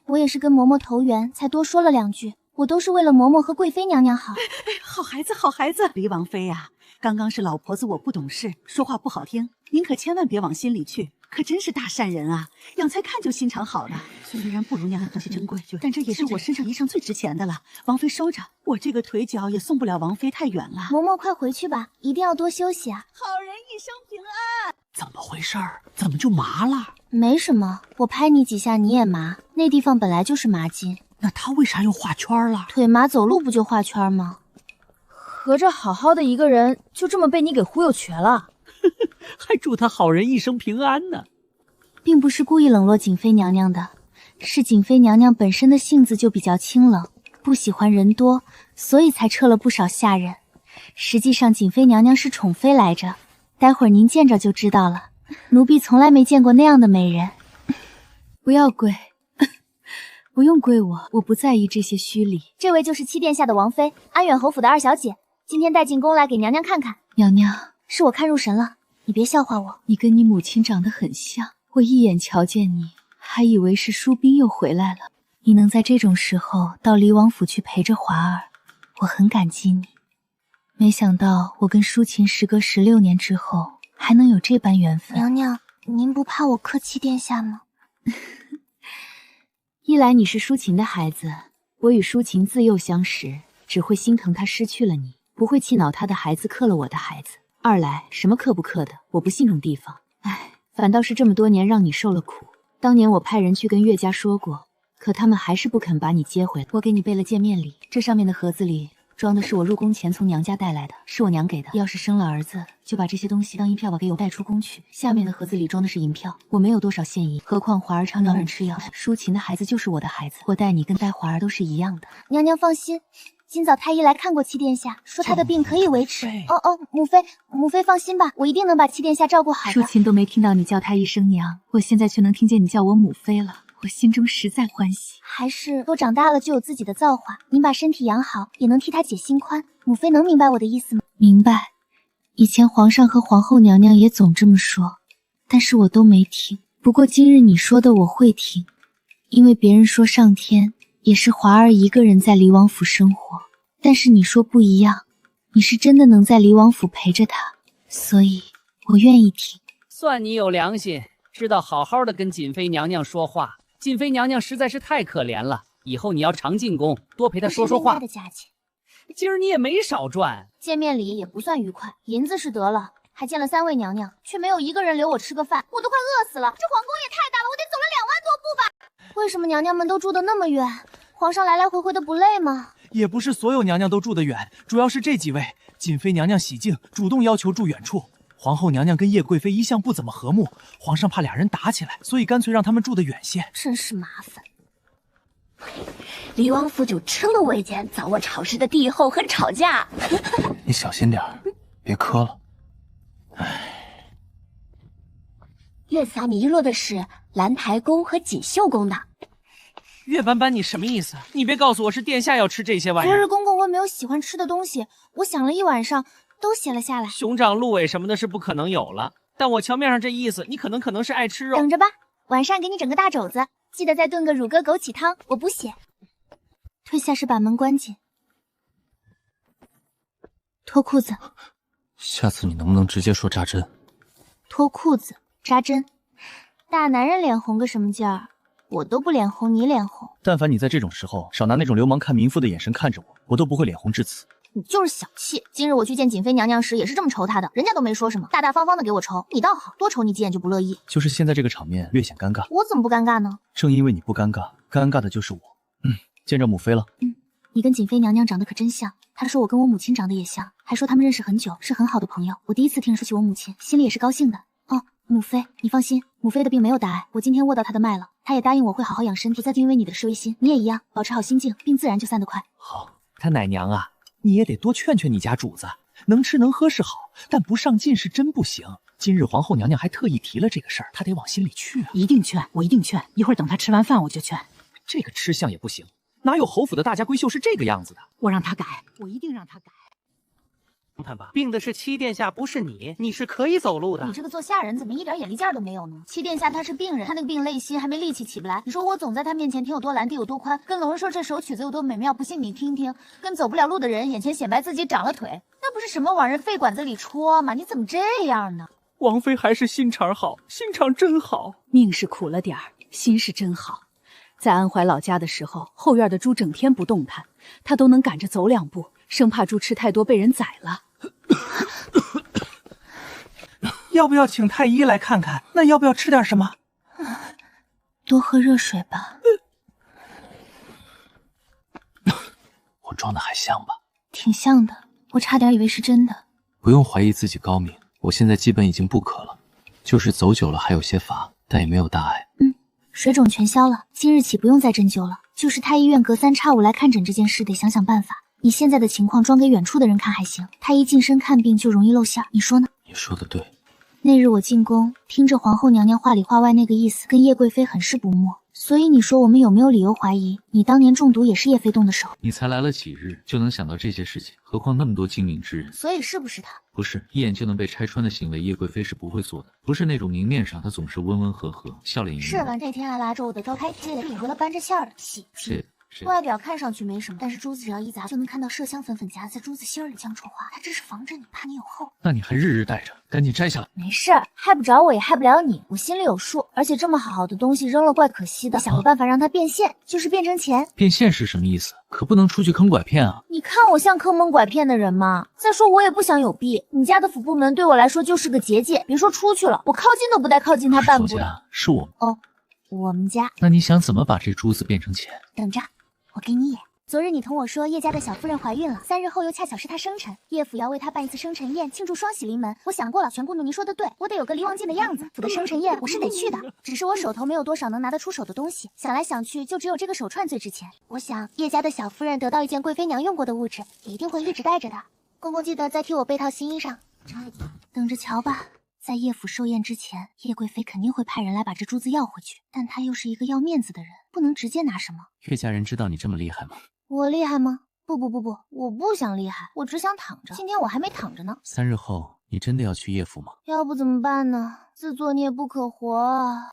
我也是跟嬷嬷投缘，才多说了两句。我都是为了嬷嬷和贵妃娘娘好。好孩子，好孩子。黎王妃呀，刚刚是老婆子我不懂事，说话不好听，您可千万别往心里去。可真是大善人啊，养才看就心肠好了。虽然不如娘娘东西珍贵，但这也是我身上衣裳最值钱的了。王妃收着，我这个腿脚也送不了王妃太远了。嬷嬷快回去吧，一定要多休息啊。好人一生平安。怎么回事儿？怎么就麻了？没什么，我拍你几下你也麻，那地方本来就是麻筋。那他为啥又画圈了？腿麻走路不就画圈吗？合着好好的一个人就这么被你给忽悠瘸了。还祝他好人一生平安呢。并不是故意冷落瑾妃娘娘的，是瑾妃娘娘本身的性子就比较清冷，不喜欢人多，所以才撤了不少下人。实际上瑾妃娘娘是宠妃来着，待会儿您见着就知道了。奴婢从来没见过那样的美人。不要跪，不用跪我，我不在意这些虚礼。这位就是七殿下的王妃，安远侯府的二小姐，今天带进宫来给娘娘看看。娘娘，是我看入神了，你别笑话我。你跟你母亲长得很像，我一眼瞧见你，还以为是淑斌又回来了。你能在这种时候到黎王府去陪着华儿，我很感激你。没想到我跟淑琴时隔16年之后，还能有这般缘分。娘娘，您不怕我克七殿下吗？一来你是淑琴的孩子，我与淑琴自幼相识，只会心疼她失去了你，不会气恼她的孩子克了我的孩子。二来什么克不克的，我不信用地方。唉，反倒是这么多年让你受了苦。当年我派人去跟岳家说过，可他们还是不肯把你接回来。我给你备了见面礼，这上面的盒子里装的是我入宫前从娘家带来的，是我娘给的。要是生了儿子，就把这些东西当银票把给我带出宫去。下面的盒子里装的是银票，我没有多少现银，何况华儿常让人吃药，淑琴的孩子就是我的孩子，我带你跟带华儿都是一样的。娘娘放心。 今早太医来看过七殿下，说他的病可以维持。母妃放心吧，我一定能把七殿下照顾好的。淑琴都没听到你叫她一声娘，我现在却能听见你叫我母妃了，我心中实在欢喜。还是都长大了就有自己的造化，您把身体养好，也能替他解心宽。母妃能明白我的意思吗？明白。以前皇上和皇后娘娘也总这么说，但是我都没听。不过今日你说的我会听，因为别人说上天也是华儿一个人在离王府生活。 但是你说不一样，你是真的能在离王府陪着他，所以我愿意听。算你有良心，知道好好的跟瑾妃娘娘说话。瑾妃娘娘实在是太可怜了，以后你要常进宫，多陪她说说话。的价钱，今儿你也没少赚，见面礼也不算愉快，银子是得了，还见了3位娘娘，却没有一个人留我吃个饭，我都快饿死了。这皇宫也太大了，我得走了2万多步吧？为什么娘娘们都住得那么远？皇上来来回回的不累吗？ 也不是所有娘娘都住得远，主要是这几位。瑾妃娘娘喜静，主动要求住远处。皇后娘娘跟叶贵妃一向不怎么和睦，皇上怕俩人打起来，所以干脆让他们住得远些。真是麻烦。离王府主吃了我一件，早我吵事的帝后和吵架。你小心点儿，别磕了。月下遗落的是兰台宫和锦绣宫的。 月斑斑，你什么意思？你别告诉我是殿下要吃这些玩意儿。昨日公公问没有喜欢吃的东西，我想了一晚上，都写了下来。熊掌、鹿尾什么的是不可能有了，但我瞧面上这意思，你可能是爱吃肉。等着吧，晚上给你整个大肘子，记得再炖个乳鸽枸杞汤，我补血。退下时把门关紧，脱裤子。下次你能不能直接说扎针？脱裤子，扎针。大男人脸红个什么劲儿？ 我都不脸红，你脸红。但凡你在这种时候少拿那种流氓看民妇的眼神看着我，我都不会脸红至此。你就是小气。今日我去见瑾妃娘娘时也是这么瞅她的，人家都没说什么，大大方方的给我瞅。你倒好，多瞅你几眼就不乐意。就是现在这个场面略显尴尬。我怎么不尴尬呢？正因为你不尴尬，尴尬的就是我。见着母妃了。你跟瑾妃娘娘长得可真像。她说我跟我母亲长得也像，还说他们认识很久，是很好的朋友。我第一次听人说起我母亲，心里也是高兴的。哦，母妃，你放心，母妃的病没有大碍，我今天握到她的脉了。 他也答应我会好好养身体，不再因为你的事为心。你也一样，保持好心境，病自然就散得快。好，他奶娘啊，你也得多劝劝你家主子，能吃能喝是好，但不上进是真不行。今日皇后娘娘还特意提了这个事儿，他得往心里去啊。一定劝，我一定劝。一会儿等他吃完饭我就劝。这个吃相也不行，哪有侯府的大家闺秀是这个样子的？我让他改，我一定让他改。 看吧，病的是七殿下，不是你，你是可以走路的。你这个做下人怎么一点眼力劲儿都没有呢？七殿下他是病人，他那个病累心，还没力气起不来。你说我总在他面前天有多蓝地有多宽，跟龙儿说这首曲子有多美妙，不信你听听。跟走不了路的人眼前显摆自己长了腿，那不是什么往人肺管子里戳吗？你怎么这样呢？王妃还是心肠好，心肠真好。命是苦了点儿，心是真好。在安怀老家的时候，后院的猪整天不动弹，他都能赶着走2步，生怕猪吃太多被人宰了。要不要请太医来看看？那要不要吃点什么？多喝热水吧。我装的还像吧？挺像的，我差点以为是真的。不用怀疑自己高明，我现在基本已经不渴了，就是走久了还有些乏，但也没有大碍。水肿全消了，今日起不用再针灸了。就是太医院隔3差5来看诊这件事，得想想办法。你现在的情况装给远处的人看还行，太医近身看病就容易露馅儿，你说呢？你说的对。那日我进宫，听着皇后娘娘话里话外那个意思，跟叶贵妃很是不睦。所以你说我们有没有理由怀疑你当年中毒也是叶妃动的手？你才来了几日就能想到这些事情，何况那么多精明之人。所以是不是他？不是，一眼就能被拆穿的行为，叶贵妃是不会做的。不是那种明面上她总是温温和和、笑脸盈盈。是了，那天还拉着我的招胎记，领回了搬着馅儿的喜剧。外表看上去没什么，但是珠子只要一砸，就能看到麝香粉粉夹在珠子心儿里酱臭花。他这是防着你，怕你有后。那你还日日带着，赶紧摘下来。没事儿，害不着我也害不了你，我心里有数。而且这么好的东西扔了怪可惜的，想个办法让它变现，就是变成钱。变现是什么意思？可不能出去坑拐骗啊！你看我像坑蒙拐骗的人吗？再说我也不想有弊，你家的府部门对我来说就是个结界，别说出去了，我靠近都不带靠近他半步的。是我哦，我们家。那你想怎么把这珠子变成钱？等着。我给你演，昨日你同我说叶家的小夫人怀孕了，3日后又恰巧是她生辰，叶府要为她办一次生辰宴，庆祝双喜临门。我想过了，全姑娘您说的对，我得有个离王剑的样子，府的生辰宴我是得去的。只是我手头没有多少能拿得出手的东西，想来想去，就只有这个手串最值钱。我想叶家的小夫人得到一件贵妃娘用过的物质，一定会一直带着的。公公记得再替我备套新衣裳，差一点，等着瞧吧。在叶府寿宴之前，叶贵妃肯定会派人来把这珠子要回去，但她又是一个要面子的人，不能直接拿什么。岳家人知道你这么厉害吗？我厉害吗？不，我不想厉害，我只想躺着。今天我还没躺着呢。3日后，你真的要去叶府吗？要不怎么办呢？自作孽不可活啊！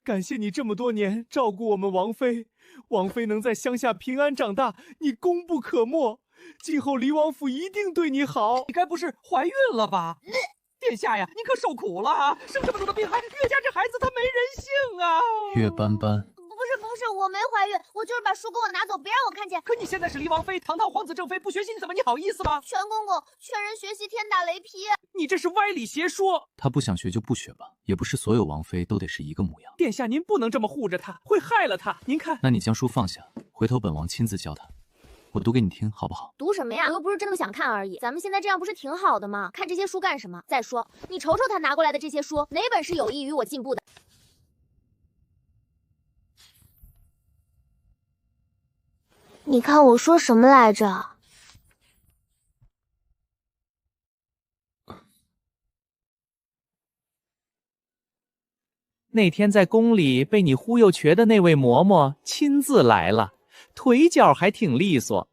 感谢你这么多年照顾我们王妃，王妃能在乡下平安长大，你功不可没。今后离王府一定对你好。你该不是怀孕了吧？殿下呀，你可受苦了啊！生这么多的病，岳家这孩子他没人性啊！岳斑斑，不是，我没怀孕，我就是把书给我拿走，别让我看见。可你现在是离王妃，堂堂皇子正妃，不学习你怎么你好意思吗？全公公，劝人学习天打雷劈，你这是歪理邪说。他不想学就不学吧，也不是所有王妃都得是一个模样。殿下您不能这么护着他，会害了他。您看，那你将书放下，回头本王亲自教他。我读给你听，好不好？读什么呀？我又不是真的想看而已。咱们现在这样不是挺好的吗？看这些书干什么？再说，你瞅瞅他拿过来的这些书，哪本是有益于我进步的？你看我说什么来着？那天在宫里被你忽悠瘸的那位嬷嬷亲自来了，腿脚还挺利索。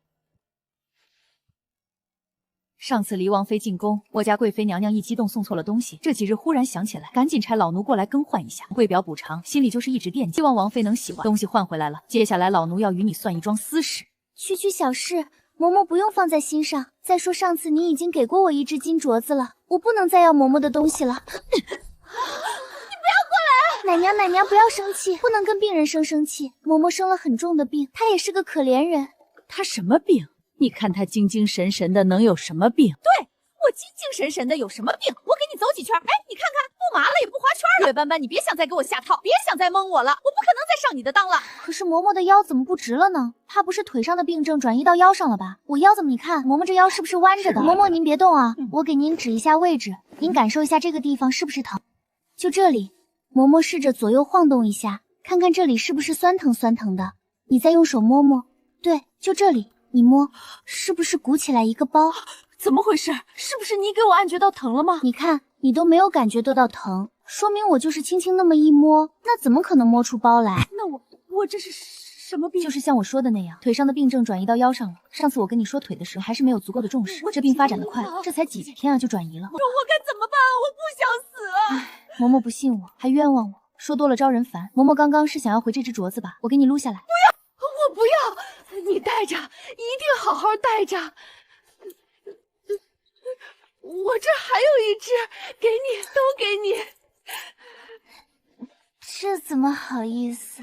上次离王妃进宫，我家贵妃娘娘一激动送错了东西，这几日忽然想起来，赶紧差老奴过来更换一下，为表补偿，心里就是一直惦记，希望王妃能喜欢。东西换回来了，接下来老奴要与你算一桩私事。区区小事，嬷嬷不用放在心上。再说上次你已经给过我一只金镯子了，我不能再要嬷嬷的东西了。你不要过来！奶娘不要生气，不能跟病人生气。嬷嬷生了很重的病，她也是个可怜人。她什么病？你看她精精神神的，能有什么病？对，我精精神神的，有什么病？我给你走几圈，哎，你看看，不麻了也不划圈了。岳斑斑，你别想再给我下套，别想再蒙我了，我不可能再上你的当了。可是嬷嬷的腰怎么不直了呢？怕不是腿上的病症转移到腰上了吧？我腰怎么？你看嬷嬷这腰是不是弯着的？嬷嬷您别动啊，我给您指一下位置，您感受一下这个地方是不是疼？就这里。嬷嬷试着左右晃动一下，看看这里是不是酸疼的。你再用手摸摸，对，就这里，你摸，是不是鼓起来一个包？怎么回事？是不是你给我按觉到疼了吗？你看，你都没有感觉得到疼，说明我就是轻轻那么一摸，那怎么可能摸出包来？那我这是什么病？就是像我说的那样，腿上的病症转移到腰上了。上次我跟你说腿的时候，还是没有足够的重视。这病发展的快，这才几天啊就转移了。我该怎么办？我不想死啊！嬷嬷不信我，还冤枉我，说多了招人烦。嬷嬷刚刚是想要回这只镯子吧？我给你撸下来。不要，我不要，你带着，一定好好带着。我这还有一只，给你，都给你。这怎么好意思？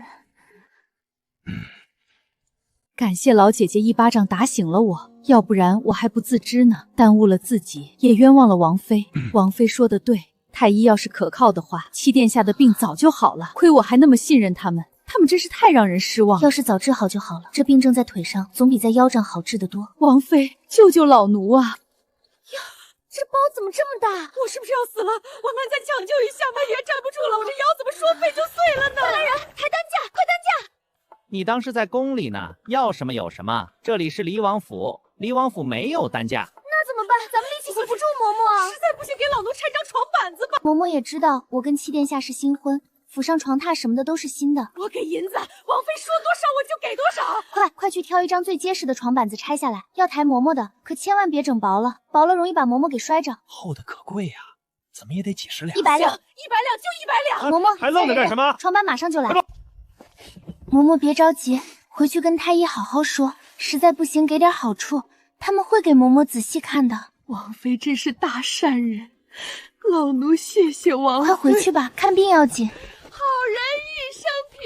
感谢老姐姐一巴掌打醒了我，要不然我还不自知呢，耽误了自己，也冤枉了王妃。王妃说的对，太医要是可靠的话，七殿下的病早就好了。亏我还那么信任他们，他们真是太让人失望。要是早治好就好了，这病症在腿上，总比在腰上好治得多。王妃，救救老奴啊！呀，这包怎么这么大？我是不是要死了？我们再抢救一下吧，也站不住了，我这腰怎么说废就碎了呢？快来人，抬担架，快担架！你当是在宫里呢，要什么有什么。这里是离王府，离王府没有担架。那怎么办？咱们力气记不住嬷嬷啊！实在不行，给老奴拆张床板子吧。嬷嬷也知道我跟七殿下是新婚，府上床榻什么的都是新的。我给银子，王妃说多少我就给多少。快去挑一张最结实的床板子拆下来，要抬嬷嬷的，可千万别整薄了，薄了容易把嬷嬷给摔着。厚的可贵呀，怎么也得几十两。100两，100两就100两。嬷嬷还愣着干什么？床板马上就来。嬷嬷别着急，回去跟太医好好说，实在不行给点好处，他们会给嬷嬷仔细看的。王妃真是大善人，老奴谢谢王妃。快回去吧，看病要紧。好人一生平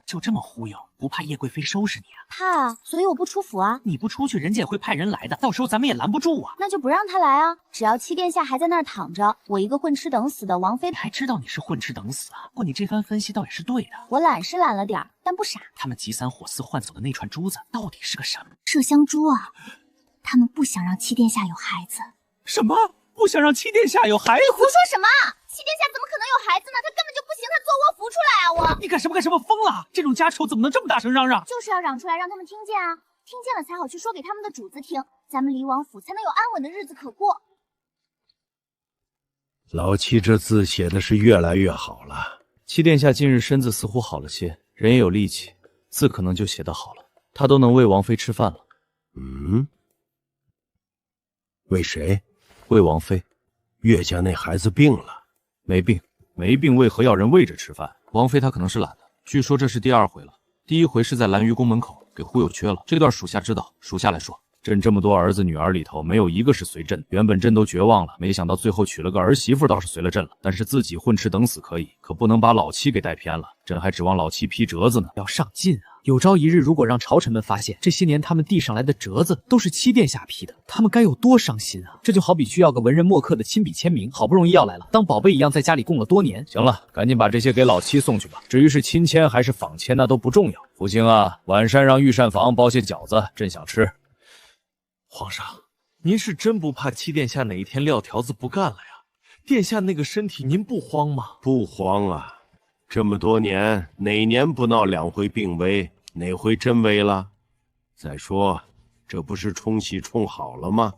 就这么忽悠，不怕叶贵妃收拾你啊？怕啊，所以我不出府啊。你不出去，人家也会派人来的，到时候咱们也拦不住啊。那就不让他来啊！只要七殿下还在那儿躺着，我一个混吃等死的王妃，你还知道你是混吃等死啊？不过你这番分析倒也是对的。我懒是懒了点儿，但不傻。他们急三火四换走的那串珠子到底是个什么？麝香珠啊！他们不想让七殿下有孩子。什么？不想让七殿下有孩子？你胡说什么？七殿下怎么可能有孩子呢？他根本就不行，他做窝扶出来啊！你干什么？疯了！这种家丑怎么能这么大声嚷嚷？就是要嚷出来，让他们听见啊！听见了才好去说给他们的主子听，咱们离王府才能有安稳的日子可过。老七这字写的是越来越好了。七殿下近日身子似乎好了些，人也有力气，字可能就写得好了。他都能喂王妃吃饭了。嗯，喂谁？喂王妃。岳家那孩子病了？没病，没病为何要人喂着吃饭？王妃她可能是懒的，据说这是第2回了。第1回是在兰鱼宫门口给忽悠缺了，这段属下知道。属下来说，朕这么多儿子女儿里头，没有一个是随朕的。原本朕都绝望了，没想到最后娶了个儿媳妇，倒是随了朕了。但是自己混吃等死可以，可不能把老七给带偏了。朕还指望老七批折子呢。要上进啊！有朝一日，如果让朝臣们发现这些年他们递上来的折子都是七殿下批的，他们该有多伤心啊！这就好比需要个文人墨客的亲笔签名，好不容易要来了，当宝贝一样在家里供了多年。行了，赶紧把这些给老七送去吧。至于是亲签还是仿签，那都不重要。福星啊，晚膳让御膳房包些饺子，朕想吃。皇上，您是真不怕七殿下哪一天撂条子不干了呀？殿下那个身体，您不慌吗？不慌啊，这么多年，哪年不闹2回病危？哪回真危了？再说，这不是冲喜冲好了吗？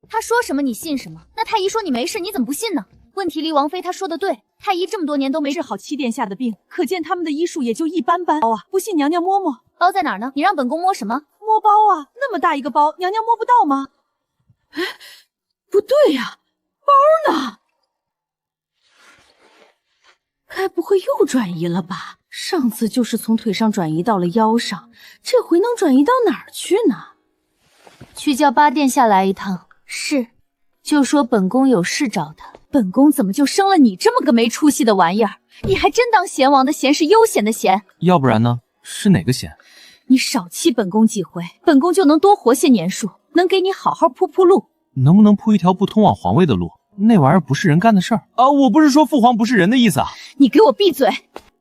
他说什么你信什么？那太医说你没事，你怎么不信呢？问题离王妃她说的对，太医这么多年都没治好七殿下的病，可见他们的医术也就一般般。包啊，不信娘娘摸摸。包在哪儿呢？你让本宫摸什么？摸包啊，那么大一个包，娘娘摸不到吗？哎，不对呀，包呢？该不会又转移了吧？上次就是从腿上转移到了腰上，这回能转移到哪儿去呢？去叫八殿下来一趟。是，就说本宫有事找他。本宫怎么就生了你这么个没出息的玩意儿？你还真当贤王的贤是悠闲的闲？要不然呢？是哪个贤？你少欺本宫几回，本宫就能多活些年数，能给你好好铺铺路。能不能铺一条不通往皇位的路？那玩意儿不是人干的事儿啊！我不是说父皇不是人的意思啊！你给我闭嘴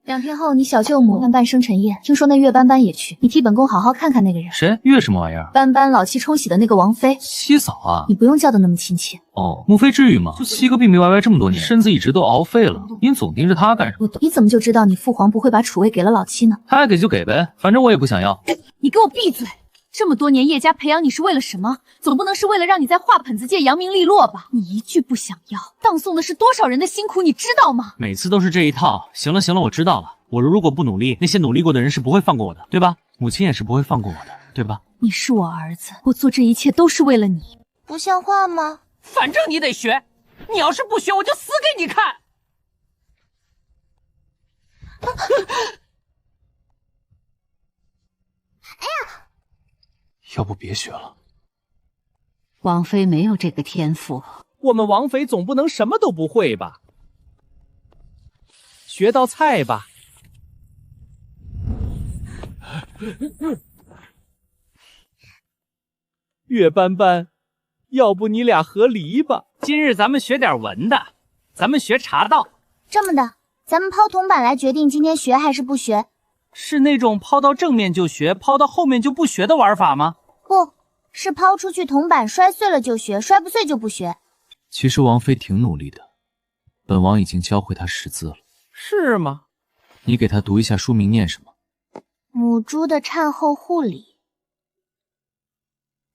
！2天后，你小舅母办办生辰宴，听说那岳斑斑也去，你替本宫好好看看那个人。谁？岳什么玩意儿？斑斑老七冲喜的那个王妃。七嫂啊！你不用叫的那么亲切。哦，母妃至于吗？就7个病病歪歪这么多年，身子一直都熬废了，您总盯着他干什么？你怎么就知道你父皇不会把储位给了老七呢？他爱给就给呗，反正我也不想要。你给我闭嘴！这么多年叶家培养你是为了什么？总不能是为了让你在画本子界扬名立落吧？你一句不想要，葬送的是多少人的辛苦，你知道吗？每次都是这一套。行了行了，我知道了。我如果不努力，那些努力过的人是不会放过我的，对吧？母亲也是不会放过我的，对吧？你是我儿子，我做这一切都是为了你。不像话吗？反正你得学，你要是不学，我就死给你看。哎呀！要不别学了。王妃没有这个天赋。我们王妃总不能什么都不会吧？学道菜吧。岳斑斑，要不你俩和离吧？今日咱们学点文的，咱们学茶道。这么的，咱们抛铜板来决定今天学还是不学。是那种抛到正面就学，抛到后面就不学的玩法吗？不是抛出去铜板摔碎了就学，摔不碎就不学。其实王妃挺努力的，本王已经教会她识字了。是吗？你给她读一下书名念什么？母猪的产后护理。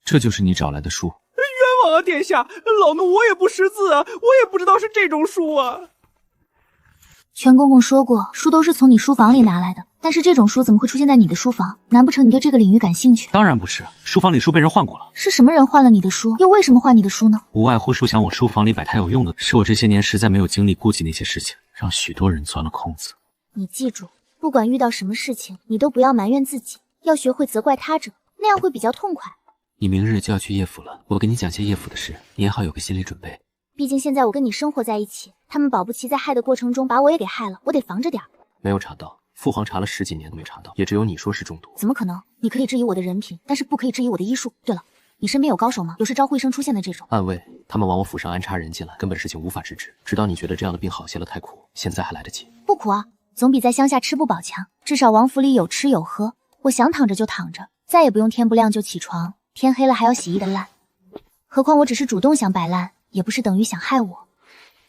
这就是你找来的书。冤枉啊，殿下！老奴我也不识字啊，我也不知道是这种书啊。全公公说过，书都是从你书房里拿来的，但是这种书怎么会出现在你的书房？难不成你对这个领域感兴趣？当然不是，书房里书被人换过了。是什么人换了你的书？又为什么换你的书呢？无外乎书想我书房里摆太有用的，是我这些年实在没有精力顾及那些事情，让许多人钻了空子。你记住，不管遇到什么事情，你都不要埋怨自己，要学会责怪他者，那样会比较痛快。你明日就要去叶府了，我给你讲些叶府的事，你也好有个心理准备。毕竟现在我跟你生活在一起，他们保不齐在害的过程中把我也给害了，我得防着点。没有查到，父皇查了10几年都没查到，也只有你说是中毒。怎么可能？你可以质疑我的人品，但是不可以质疑我的医术。对了，你身边有高手吗？有时招呼一声出现的这种。暗卫，他们往我府上安插人进来，根本事情无法治治。直到你觉得这样的病好些了太苦，现在还来得及。不苦啊，总比在乡下吃不饱强。至少王府里有吃有喝，我想躺着就躺着，再也不用天不亮就起床，天黑了还要洗衣的烂。何况我只是主动想摆烂，也不是等于想害我。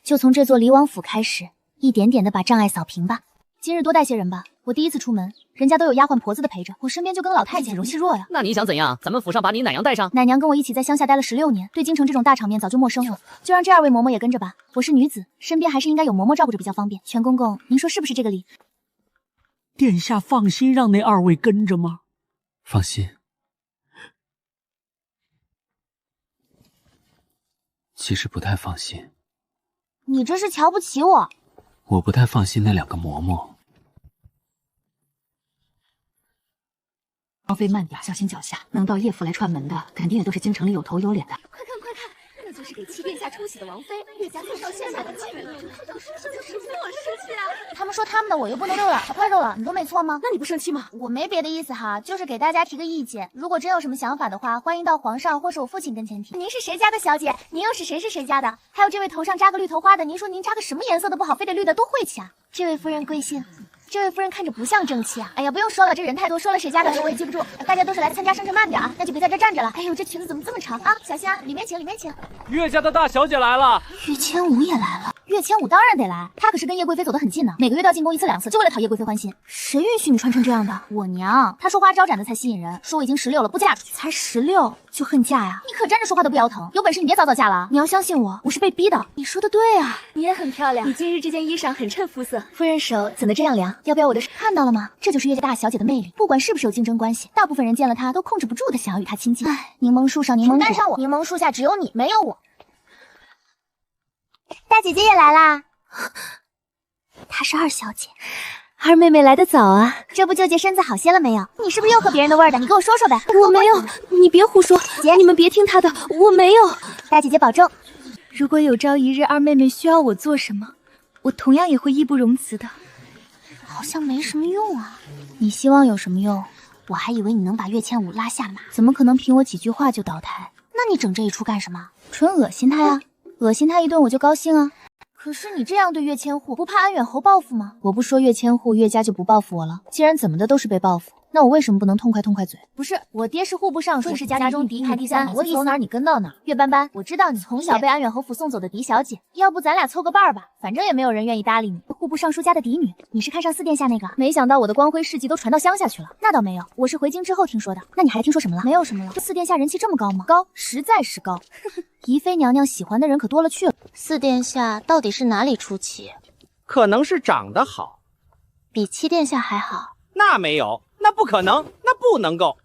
就从这座离王府开始，一点点的把障碍扫平吧。今日多带些人吧，我第一次出门，人家都有丫鬟婆子的陪着，我身边就跟个老太监，容气弱呀。那你想怎样？咱们府上把你奶娘带上。奶娘跟我一起在乡下待了16年，对京城这种大场面早就陌生了，就让这2位嬷嬷也跟着吧。我是女子，身边还是应该有嬷嬷照顾着比较方便。全公公，您说是不是这个理？殿下放心让那2位跟着吗？放心。其实不太放心。你这是瞧不起我。我不太放心那2个嬷嬷。王妃慢点，小心脚下。能到叶府来串门的，肯定也都是京城里有头有脸的。快看快看，那就是给七殿下冲喜的王妃，岳家最到现在的继任。这就是我生气啊！他们说他们的，我又不能肉了，小块肉了，你都没错吗？那你不生气吗？我没别的意思哈，就是给大家提个意见，如果真有什么想法的话，欢迎到皇上或是我父亲跟前提。您是谁家的小姐？您又是谁家的？还有这位头上扎个绿头花的，您说您扎个什么颜色的不好，非得绿的，多晦气啊！这位夫人贵姓？这位夫人看着不像正妻啊！哎呀，不用说了，这人太多，说了谁家的我也记不住。大家都是来参加生辰慢点啊，那就别在这站着了。哎呦，这裙子怎么这么长啊？小心啊，里面请，里面请。岳家的大小姐来了。岳千武也来了。岳千武当然得来，他可是跟叶贵妃走得很近呢，每个月都要进宫1次2次，就为了讨叶贵妃欢心。谁允许你穿成这样的？我娘，她说花招展的才吸引人，说我已经16了，不嫁出去。才16就恨嫁呀？你可站着说话都不腰疼，有本事你别早早嫁了。你要相信我，我是被逼的。你说的对啊，你也很漂亮，你今日这件衣裳很衬肤色。夫人手怎么这样凉？要不要我的手？看到了吗？这就是岳家大小姐的魅力，不管是不是有竞争关系，大部分人见了她都控制不住的想要与她亲近。哎，柠檬树上柠檬果，带上我。柠檬树下只有你，没有我。大姐姐也来啦。她是2小姐，2妹妹来得早啊。这不舅姐身子好些了没有？你是不是又喝别人的味儿的？你给我说说呗。我没有，你别胡说，姐，你们别听她的，我没有。大姐姐保重。如果有朝一日2妹妹需要我做什么，我同样也会义不容辞的。好像没什么用啊。你希望有什么用？我还以为你能把岳千武拉下马，怎么可能凭我几句话就倒台？那你整这一出干什么？纯恶心他呀，恶心他一顿我就高兴啊。可是你这样对岳千户，不怕安远侯报复吗？我不说岳千户，岳家就不报复我了。既然怎么的都是被报复，那我为什么不能痛快痛快嘴？不是，我爹是户部尚书，你是家中嫡第3，我走哪儿你跟到哪儿。岳斑斑，我知道你从小被安远侯府送走的嫡小姐，要不咱俩凑个伴儿吧，反正也没有人愿意搭理你。户部尚书家的嫡女，你是看上4殿下那个？没想到我的光辉事迹都传到乡下去了。那倒没有，我是回京之后听说的。那你还听说什么了？没有什么了。这4殿下人气这么高吗？高，实在是高。宜妃娘娘喜欢的人可多了去了。4殿下到底是哪里出奇？可能是长得好，比7殿下还好？那没有，那不可能，那不能够。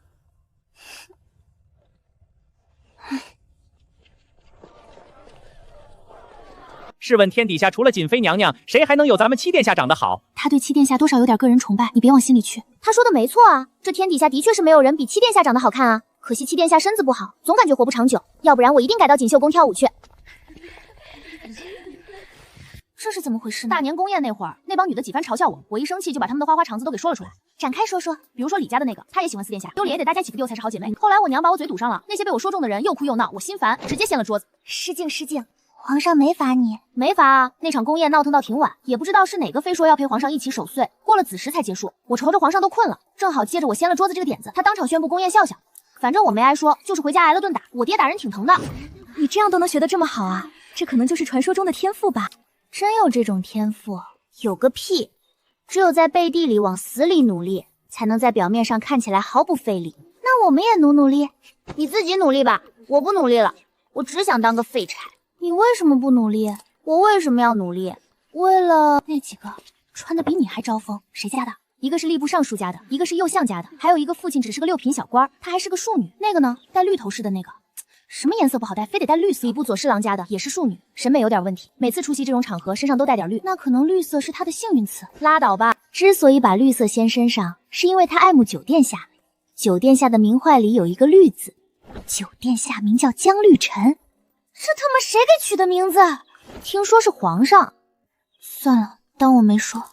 试问天底下除了瑾妃娘娘，谁还能有咱们7殿下长得好？他对7殿下多少有点个人崇拜，你别往心里去。他说的没错啊，这天底下的确是没有人比7殿下长得好看啊。可惜7殿下身子不好，总感觉活不长久，要不然我一定改到锦绣宫跳舞去。这是怎么回事呢？大年宫宴那会儿，那帮女的几番嘲笑我，我一生气就把他们的花花肠子都给说了出来。展开说说，比如说李家的那个，她也喜欢4殿下，丢脸也得大家一起丢才是好姐妹。后来我娘把我嘴堵上了，那些被我说中的人又哭又闹，我心烦，直接掀了桌子。失敬失敬，皇上没罚你？没罚啊，那场宫宴闹腾到挺晚，也不知道是哪个非说要陪皇上一起守岁，过了子时才结束。我瞅着皇上都困了，正好借着我掀了桌子这个点子，他当场宣布宫宴笑笑。反正我没挨说，就是回家挨了顿打，我爹打人挺疼的。你这样都能学得这么好啊？这可能就是传说中的天赋吧。真有这种天赋？有个屁！只有在背地里往死里努力，才能在表面上看起来毫不费力。那我们也努力，你自己努力吧，我不努力了，我只想当个废柴。你为什么不努力？我为什么要努力？为了那几个穿的比你还招风，谁家的？一个是吏部尚书家的，一个是右相家的，还有一个父亲只是个6品小官，她还是个庶女。那个呢，戴绿头饰的那个。什么颜色不好戴，非得戴绿色？礼部左侍郎家的也是庶女，审美有点问题，每次出席这种场合身上都带点绿，那可能绿色是她的幸运词。拉倒吧，之所以把绿色掀身上，是因为她爱慕9殿下。9殿下的名讳里有一个绿字，9殿下名叫江绿尘。这他妈谁给取的名字？听说是皇上。算了，当我没说。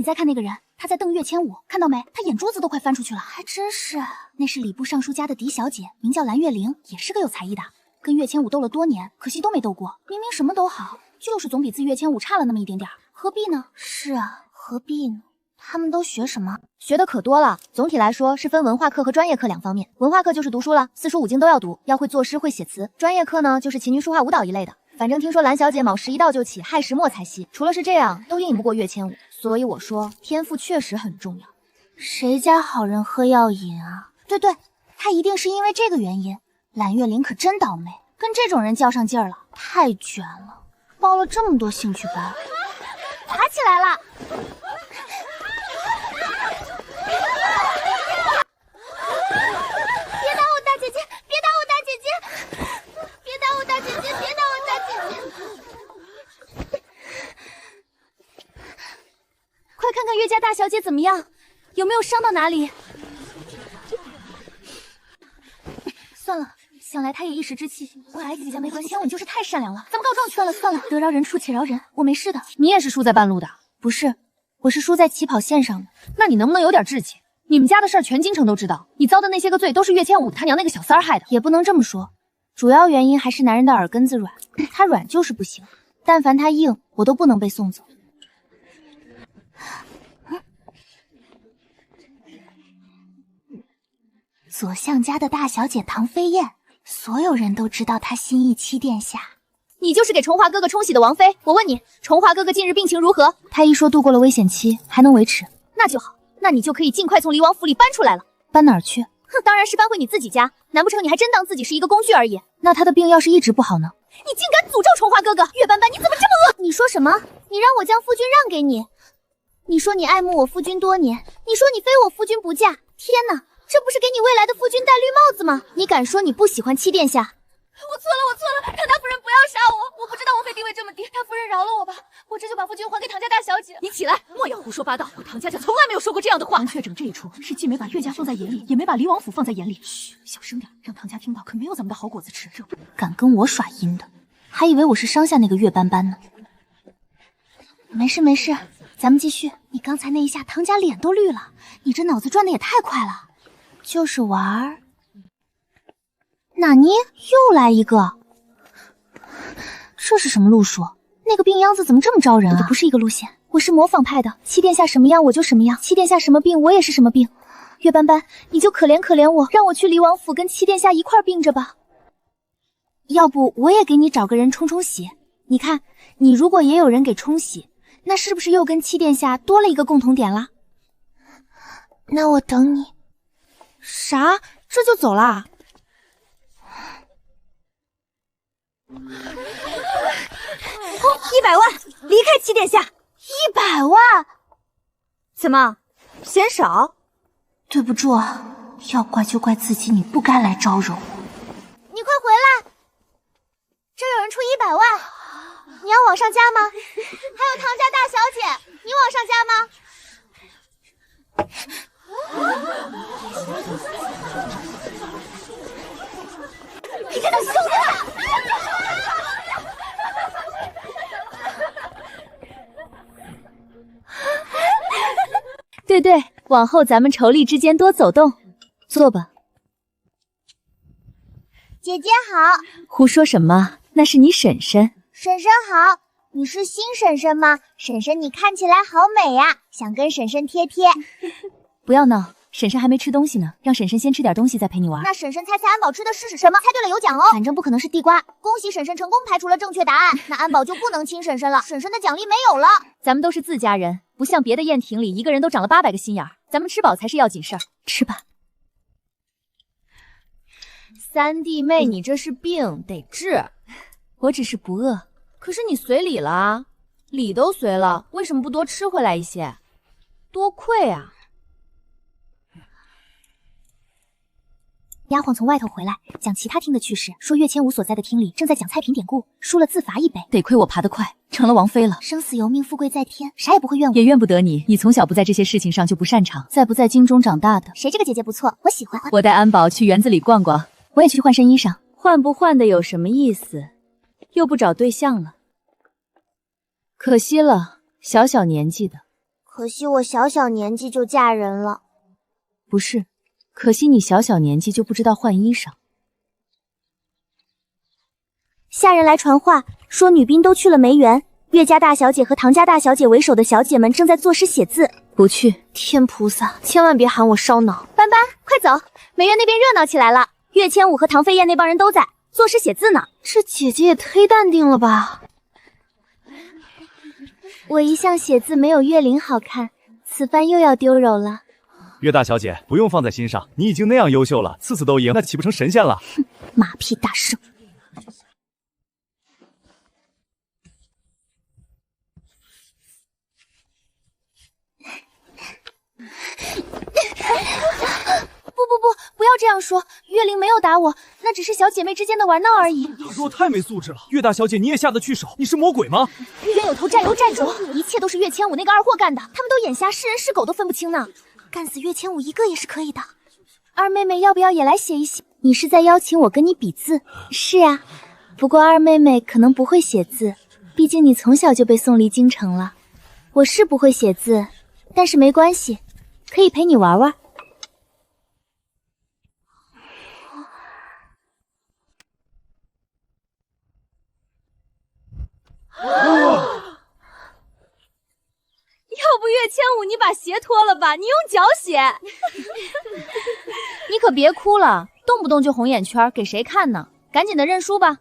你再看那个人，他在瞪岳千武，看到没？他眼珠子都快翻出去了。还真是，那是礼部尚书家的嫡小姐，名叫蓝月玲，也是个有才艺的，跟岳千武斗了多年，可惜都没斗过。明明什么都好，就是总比自岳千武差了那么一点点，何必呢？是啊，何必呢？他们都学什么？学的可多了。总体来说是分文化课和专业课2方面。文化课就是读书了，4书5经都要读，要会作诗会写词。专业课呢，就是琴棋书画舞蹈一类的。反正听说蓝小姐卯时一到就起，亥时末才息。除了是这样，都赢不过岳千武。所以我说，天赋确实很重要。谁家好人喝药瘾啊？对，他一定是因为这个原因。蓝月玲可真倒霉，跟这种人较上劲儿了，太卷了，报了这么多兴趣班。爬起来了！别打我大姐姐！别打我大姐姐！别打我大姐姐！别打我大姐姐！快看看岳家大小姐怎么样，有没有伤到哪里？算了，想来她也一时之气，我挨几下没关系。千武就是太善良了，咱们告状去。算了，得饶人处且饶人，我没事的。你也是输在半路的？不是，我是输在起跑线上的。那你能不能有点志气？你们家的事儿全京城都知道，你遭的那些个罪都是岳千武他娘那个小三儿害的。也不能这么说，主要原因还是男人的耳根子软，他软就是不行，但凡他硬，我都不能被送走。左相家的大小姐唐飞燕，所有人都知道她心意七殿下。你就是给崇华哥哥冲喜的王妃。我问你，崇华哥哥近日病情如何？他一说度过了危险期，还能维持，那就好。那你就可以尽快从离王府里搬出来了。搬哪儿去？哼，当然是搬回你自己家。难不成你还真当自己是一个工具而已？那他的病要是一直不好呢？你竟敢诅咒崇华哥哥！岳斑斑，你怎么这么恶？你说什么？你让我将夫君让给你？你说你爱慕我夫君多年，你说你非我夫君不嫁。天哪，这不是给你未来的夫君戴绿帽子吗？你敢说你不喜欢七殿下？我错了，唐大夫人不要杀我！我不知道王妃地位这么低，大夫人饶了我吧，我这就把夫君还给唐家大小姐。你起来，莫要胡说八道！我唐家就从来没有说过这样的话。王雀整这一出是既没把岳家放在眼里，也没把离王府放在眼里。嘘，小声点，让唐家听到可没有咱们的好果子吃。敢跟我耍阴的，还以为我是伤下那个岳斑斑呢。没事，咱们继续。你刚才那一下，唐家脸都绿了，你这脑子转的也太快了。就是玩儿。纳尼？又来一个？这是什么路数？那个病秧子怎么这么招人啊？也不是一个路线。我是模仿派的，七殿下什么样我就什么样，七殿下什么病我也是什么病。岳斑斑，你就可怜可怜我，让我去离王府跟七殿下一块病着吧。要不我也给你找个人冲冲喜。你看，你如果也有人给冲喜，那是不是又跟七殿下多了一个共同点啦？那我等你。啥？这就走啦？100万，离开七殿下。100万？怎么，嫌少？对不住啊，要怪就怪自己，你不该来招惹我。你快回来，这有人出100万，你要往上加吗？还有唐家大小姐，你往上加吗？你这个凶的！对，往后咱们妯娌之间多走动。坐吧。姐姐好。胡说什么？那是你婶婶。婶婶好，你是新婶婶吗？婶婶你看起来好美呀，想跟婶婶贴贴。不要闹，婶婶还没吃东西呢，让婶婶先吃点东西再陪你玩。那婶婶猜安保吃的是什么？猜对了有奖哦。反正不可能是地瓜。恭喜婶婶成功排除了正确答案，那安保就不能亲婶婶了，婶婶的奖励没有了。咱们都是自家人，不像别的宴庭里一个人都长了800个心眼儿，咱们吃饱才是要紧事儿。吃吧。三弟妹，你这是病得治，我只是不饿。可是你随礼了啊，礼都随了，为什么不多吃回来一些？多亏啊。丫鬟从外头回来，讲其他厅的趣事，说岳千武所在的厅里正在讲菜品典故，输了自罚1杯。得亏我爬得快，成了王妃了。生死由命，富贵在天，啥也不会怨我，也怨不得你。你从小不在这些事情上就不擅长，在不在京中长大的。谁这个姐姐不错，我喜欢。我带安保去园子里逛逛，我也去换身衣裳。换不换的有什么意思？又不找对象了，可惜了，小小年纪的。可惜我小小年纪就嫁人了。不是，可惜你小小年纪就不知道换衣裳。下人来传话，说女兵都去了梅园，岳家大小姐和唐家大小姐为首的小姐们正在作诗写字。不去。天菩萨，千万别喊我烧脑。斑斑，快走，梅园那边热闹起来了，岳千武和唐飞燕那帮人都在作诗写字呢。这姐姐也忒淡定了吧。我一向写字没有岳灵好看，此番又要丢篓了。岳大小姐不用放在心上，你已经那样优秀了，次次都赢，那岂不成神仙了？哼，马屁大圣。不要这样说，岳灵没有打我，那只是小姐妹之间的玩闹而已。他说我太没素质了，岳大小姐你也下得去手？你是魔鬼吗？冤有头债有债主，一切都是岳千武那个二货干的，他们都眼瞎，是人是狗都分不清呢。干死岳千武一个也是可以的。二妹妹要不要也来写一写？你是在邀请我跟你比字？是啊，不过二妹妹可能不会写字，毕竟你从小就被送离京城了。我是不会写字，但是没关系，可以陪你玩玩。要不岳千武，你把鞋脱了吧，你用脚写。你可别哭了，动不动就红眼圈，给谁看呢？赶紧的认输吧。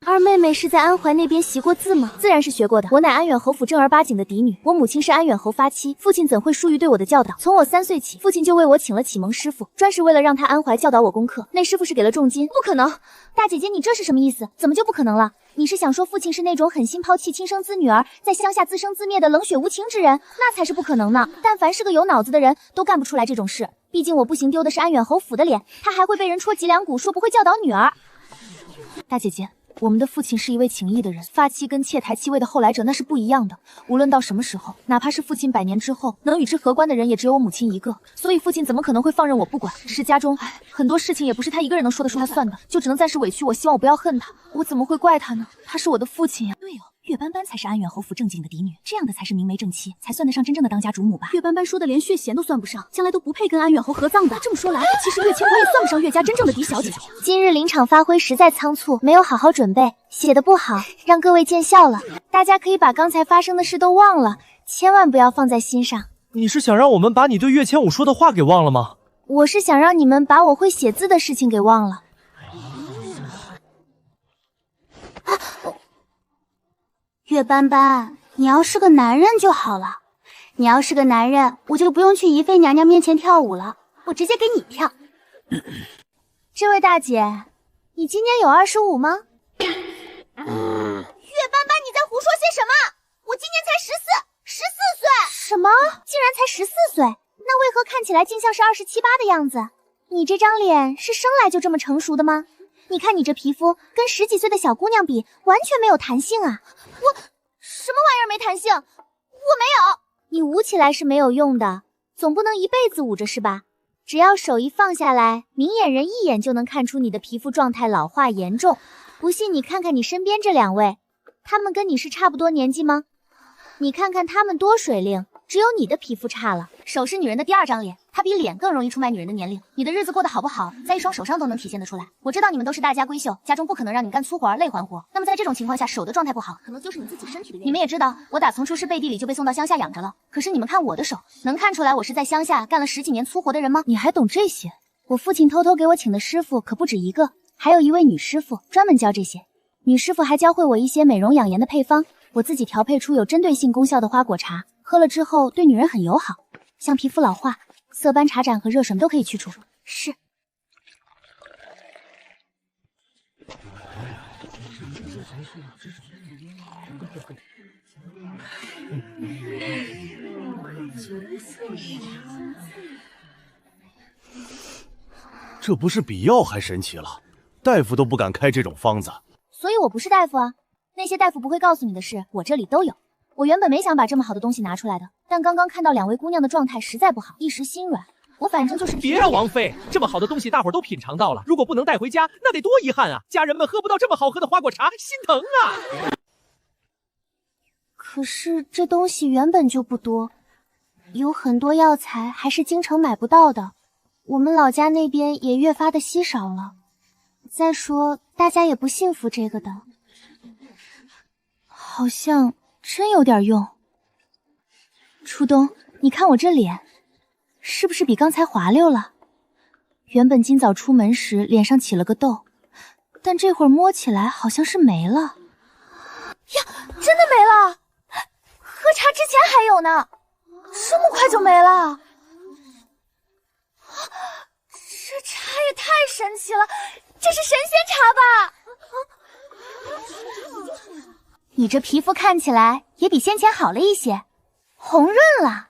二妹妹是在安怀那边习过字吗？自然是学过的。我乃安远侯府正儿八经的嫡女，我母亲是安远侯发妻，父亲怎会疏于对我的教导？从我3岁起，父亲就为我请了启蒙师傅，专是为了让他安怀教导我功课。那师傅是给了重金。不可能，大姐姐，你这是什么意思？怎么就不可能了？你是想说父亲是那种狠心抛弃亲生子女儿，在乡下自生自灭的冷血无情之人？那才是不可能呢！但凡是个有脑子的人都干不出来这种事。毕竟我不行丢的是安远侯府的脸，他还会被人戳脊梁骨，说不会教导女儿。大姐姐，我们的父亲是一位情义的人，发妻跟妾抬妻位的后来者那是不一样的。无论到什么时候，哪怕是父亲100年之后，能与之合关的人也只有我母亲一个，所以父亲怎么可能会放任我不管？只是家中很多事情也不是他一个人能说得出他算的，就只能暂时委屈我，希望我不要恨他。我怎么会怪他呢？他是我的父亲呀。对哦，岳斑斑才是安远侯府正经的嫡女，这样的才是明媒正妻，才算得上真正的当家主母吧。岳斑斑说的连血弦都算不上，将来都不配跟安远侯合葬的。这么说来，其实岳千武也算不上岳家真正的嫡小姐。今日临场发挥实在仓促，没有好好准备，写的不好，让各位见笑了。大家可以把刚才发生的事都忘了，千万不要放在心上。你是想让我们把你对岳千武说的话给忘了吗？我是想让你们把我会写字的事情给忘了。岳斑斑，你要是个男人就好了。你要是个男人，我就不用去宜妃娘娘面前跳舞了，我直接给你跳。这位大姐，你今年有25吗？岳斑斑，你在胡说些什么？我今年才14岁。什么？竟然才14岁？那为何看起来竟像是27、8的样子？你这张脸是生来就这么成熟的吗？你看你这皮肤跟10几岁的小姑娘比，完全没有弹性啊！我什么玩意儿没弹性？我没有。你捂起来是没有用的，总不能一辈子捂着是吧？只要手一放下来，明眼人一眼就能看出你的皮肤状态老化严重。不信你看看你身边这2位，他们跟你是差不多年纪吗？你看看他们多水灵，只有你的皮肤差了。手是女人的第2张脸，它比脸更容易出卖女人的年龄。你的日子过得好不好，在一双手上都能体现得出来。我知道你们都是大家闺秀，家中不可能让你干粗活累环活。那么在这种情况下，手的状态不好，可能就是你自己身体的原因。你们也知道，我打从出师背地里就被送到乡下养着了。可是你们看我的手，能看出来我是在乡下干了10几年粗活的人吗？你还懂这些？我父亲偷偷给我请的师傅可不止一个，还有一位女师傅专门教这些。女师傅还教会我一些美容养颜的配方，我自己调配出有针对性功效的花果茶，喝了之后对女人很友好，像皮肤老化、色斑、茶疹和热水都可以去除。是。这不是比药还神奇了，大夫都不敢开这种方子。所以我不是大夫啊，那些大夫不会告诉你的事，我这里都有。我原本没想把这么好的东西拿出来的，但刚刚看到2位姑娘的状态实在不好，一时心软。我反正就是别啊，王妃，这么好的东西大伙儿都品尝到了，如果不能带回家，那得多遗憾啊！家人们喝不到这么好喝的花果茶，心疼啊！可是这东西原本就不多，有很多药材还是京城买不到的，我们老家那边也越发的稀少了。再说，大家也不信服这个的。好像真有点用。初冬，你看我这脸，是不是比刚才滑溜了？原本今早出门时脸上起了个痘，但这会儿摸起来好像是没了。呀，真的没了！喝茶之前还有呢，这么快就没了？这茶也太神奇了，这是神仙茶吧？你这皮肤看起来也比先前好了一些，红润了。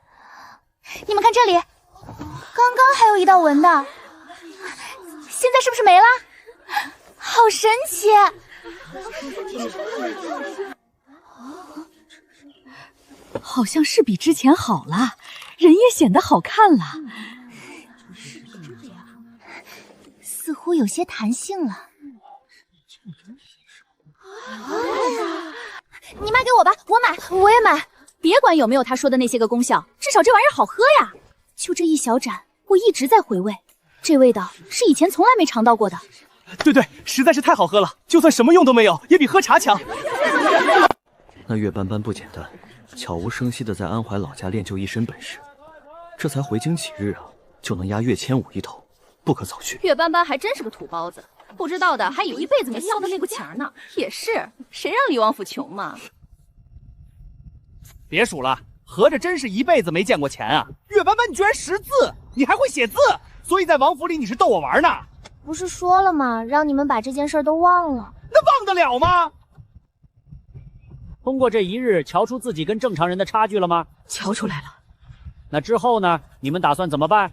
你们看这里，刚刚还有一道纹的，现在是不是没了？好神奇！好像是比之前好了，人也显得好看了，似乎有些弹性了。你卖给我吧，我买，我也买。别管有没有他说的那些个功效，至少这玩意儿好喝呀。就这一小盏，我一直在回味，这味道是以前从来没尝到过的。对，实在是太好喝了，就算什么用都没有，也比喝茶强。那岳斑斑不简单，悄无声息的在安怀老家练就一身本事，这才回京几日啊，就能压岳千武一头，不可小觑。岳斑斑还真是个土包子，不知道的还以为一辈子没消的那股钱呢。也是，谁让李王府穷嘛？别数了，合着真是一辈子没见过钱啊！岳斑斑，你居然识字，你还会写字，所以在王府里你是逗我玩呢？不是说了吗？让你们把这件事都忘了。那忘得了吗？通过这一日，瞧出自己跟正常人的差距了吗？瞧出来了。那之后呢？你们打算怎么办？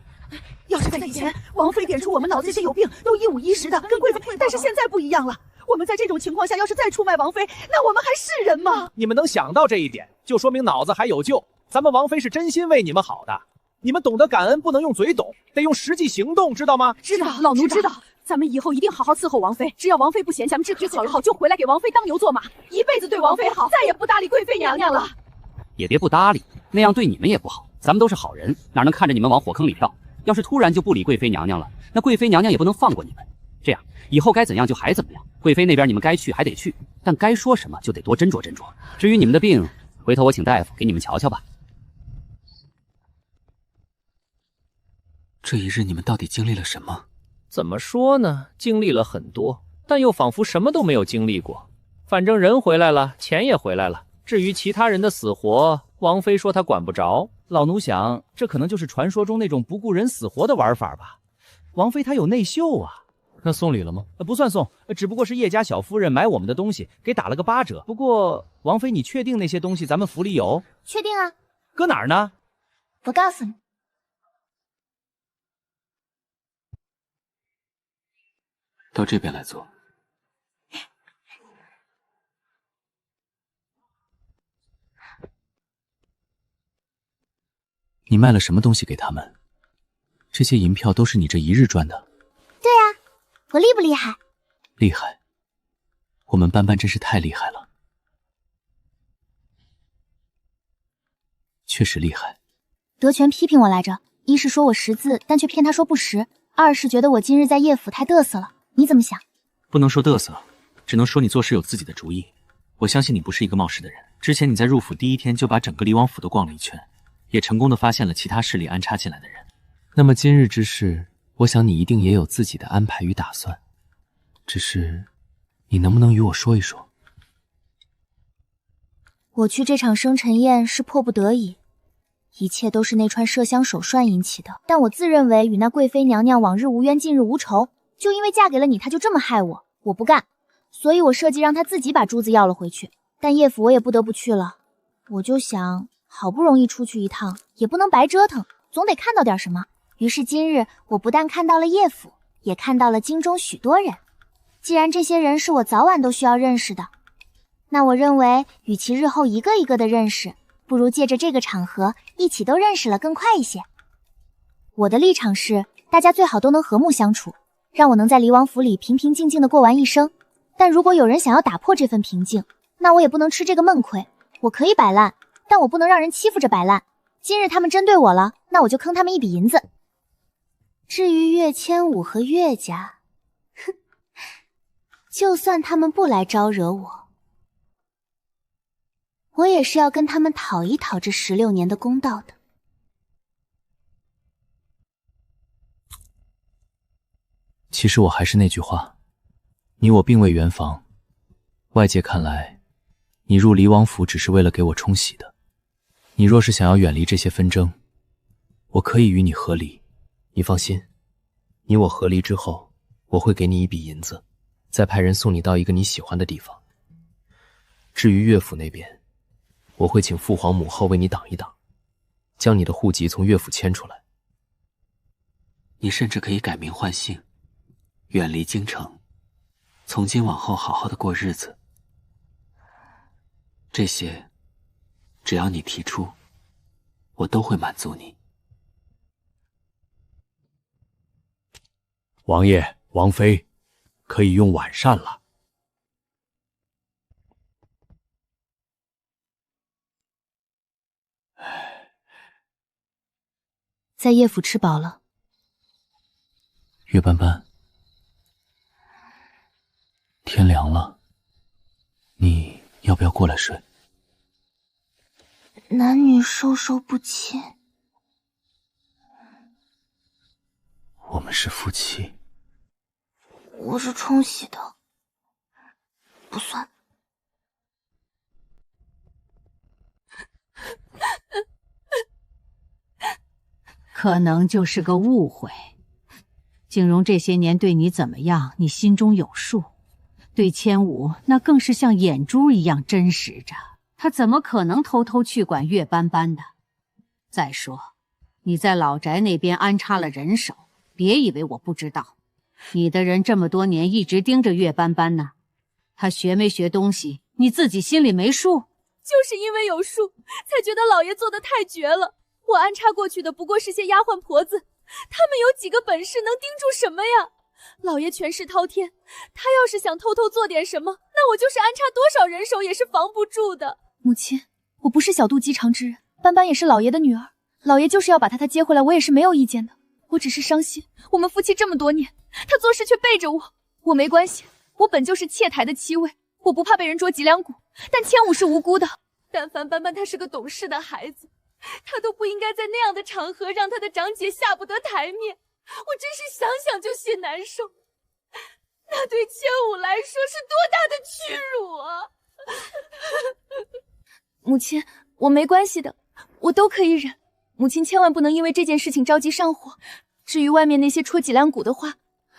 要是在以前，王妃点出我们老这些有病都一五一十的跟贵妃，但是现在不一样了。我们在这种情况下，要是再出卖王妃，那我们还是人吗？你们能想到这一点，就说明脑子还有救。咱们王妃是真心为你们好的，你们懂得感恩，不能用嘴懂，得用实际行动，知道吗？知道，老奴知道。咱们以后一定好好伺候王妃，只要王妃不嫌，咱们治好了后就回来给王妃当牛做马，一辈子对王妃好，再也不搭理贵妃娘娘了。也别不搭理，那样对你们也不好。咱们都是好人，哪能看着你们往火坑里跳？要是突然就不理贵妃娘娘了，那贵妃娘娘也不能放过你们。这样以后该怎样就还怎么样。贵妃那边你们该去还得去，但该说什么就得多斟酌斟酌。至于你们的病，回头我请大夫给你们瞧瞧吧。这一日你们到底经历了什么？怎么说呢？经历了很多，但又仿佛什么都没有经历过。反正人回来了，钱也回来了。至于其他人的死活，王妃说她管不着。老奴想，这可能就是传说中那种不顾人死活的玩法吧。王妃她有内秀啊。那送礼了吗？不算送，只不过是叶家小夫人买我们的东西，给打了个8折。不过王妃，你确定那些东西咱们府里有？确定啊。搁哪儿呢？我告诉你。到这边来坐。你卖了什么东西给他们？这些银票都是你这一日赚的？对啊，我厉不厉害？厉害。我们斑斑真是太厉害了。确实厉害。德全批评我来着，一是说我识字，但却骗他说不识；二是觉得我今日在叶府太嘚瑟了。你怎么想？不能说嘚瑟，只能说你做事有自己的主意。我相信你不是一个冒失的人。之前你在入府第一天就把整个离王府都逛了一圈，也成功的发现了其他势力安插进来的人。那么今日之事，我想你一定也有自己的安排与打算。只是，你能不能与我说一说？我去这场生辰宴是迫不得已，一切都是那串麝香手涮引起的。但我自认为与那贵妃娘娘往日无冤，近日无仇。就因为嫁给了你，她就这么害我，我不干，所以我设计让她自己把珠子要了回去。但叶府我也不得不去了，我就想，好不容易出去一趟，也不能白折腾，总得看到点什么。于是今日我不但看到了叶府，也看到了京中许多人。既然这些人是我早晚都需要认识的，那我认为，与其日后一个一个的认识，不如借着这个场合一起都认识了更快一些。我的立场是，大家最好都能和睦相处。让我能在离王府里平平静静的过完一生，但如果有人想要打破这份平静，那我也不能吃这个闷亏。我可以摆烂，但我不能让人欺负着摆烂。今日他们针对我了，那我就坑他们一笔银子。至于岳千武和岳家，哼，就算他们不来招惹我，我也是要跟他们讨一讨这16年的公道的。其实我还是那句话，你我并未圆房，外界看来，你入离王府只是为了给我冲喜的。你若是想要远离这些纷争，我可以与你和离。你放心，你我和离之后，我会给你一笔银子，再派人送你到一个你喜欢的地方。至于岳府那边，我会请父皇母后为你挡一挡，将你的户籍从岳府迁出来。你甚至可以改名换姓，远离京城，从今往后好好的过日子。这些，只要你提出，我都会满足你。王爷、王妃，可以用晚膳了。在叶府吃饱了。岳斑斑，天凉了，你要不要过来睡？男女授受不亲，我们是夫妻。我是冲喜的，不算。可能就是个误会。景荣这些年对你怎么样，你心中有数。对千武那更是像眼珠一样真实着，他怎么可能偷偷去管岳斑斑的？再说，你在老宅那边安插了人手，别以为我不知道。你的人这么多年一直盯着岳斑斑呢，他学没学东西，你自己心里没数？就是因为有数，才觉得老爷做的太绝了。我安插过去的不过是些丫鬟婆子，他们有几个本事能盯住什么呀？老爷权势滔天，他要是想偷偷做点什么，那我就是安插多少人手也是防不住的。母亲，我不是小肚鸡肠之人，斑斑也是老爷的女儿，老爷就是要把她接回来，我也是没有意见的。我只是伤心，我们夫妻这么多年，他做事却背着我。我没关系，我本就是妾台的妻位，我不怕被人捉脊梁骨，但千武是无辜的。但凡斑斑她是个懂事的孩子，他都不应该在那样的场合让他的长姐下不得台面，我真是想想就心难受。那对千武来说是多大的屈辱啊！母亲，我没关系的，我都可以忍。母亲千万不能因为这件事情着急上火。至于外面那些戳脊梁骨的话，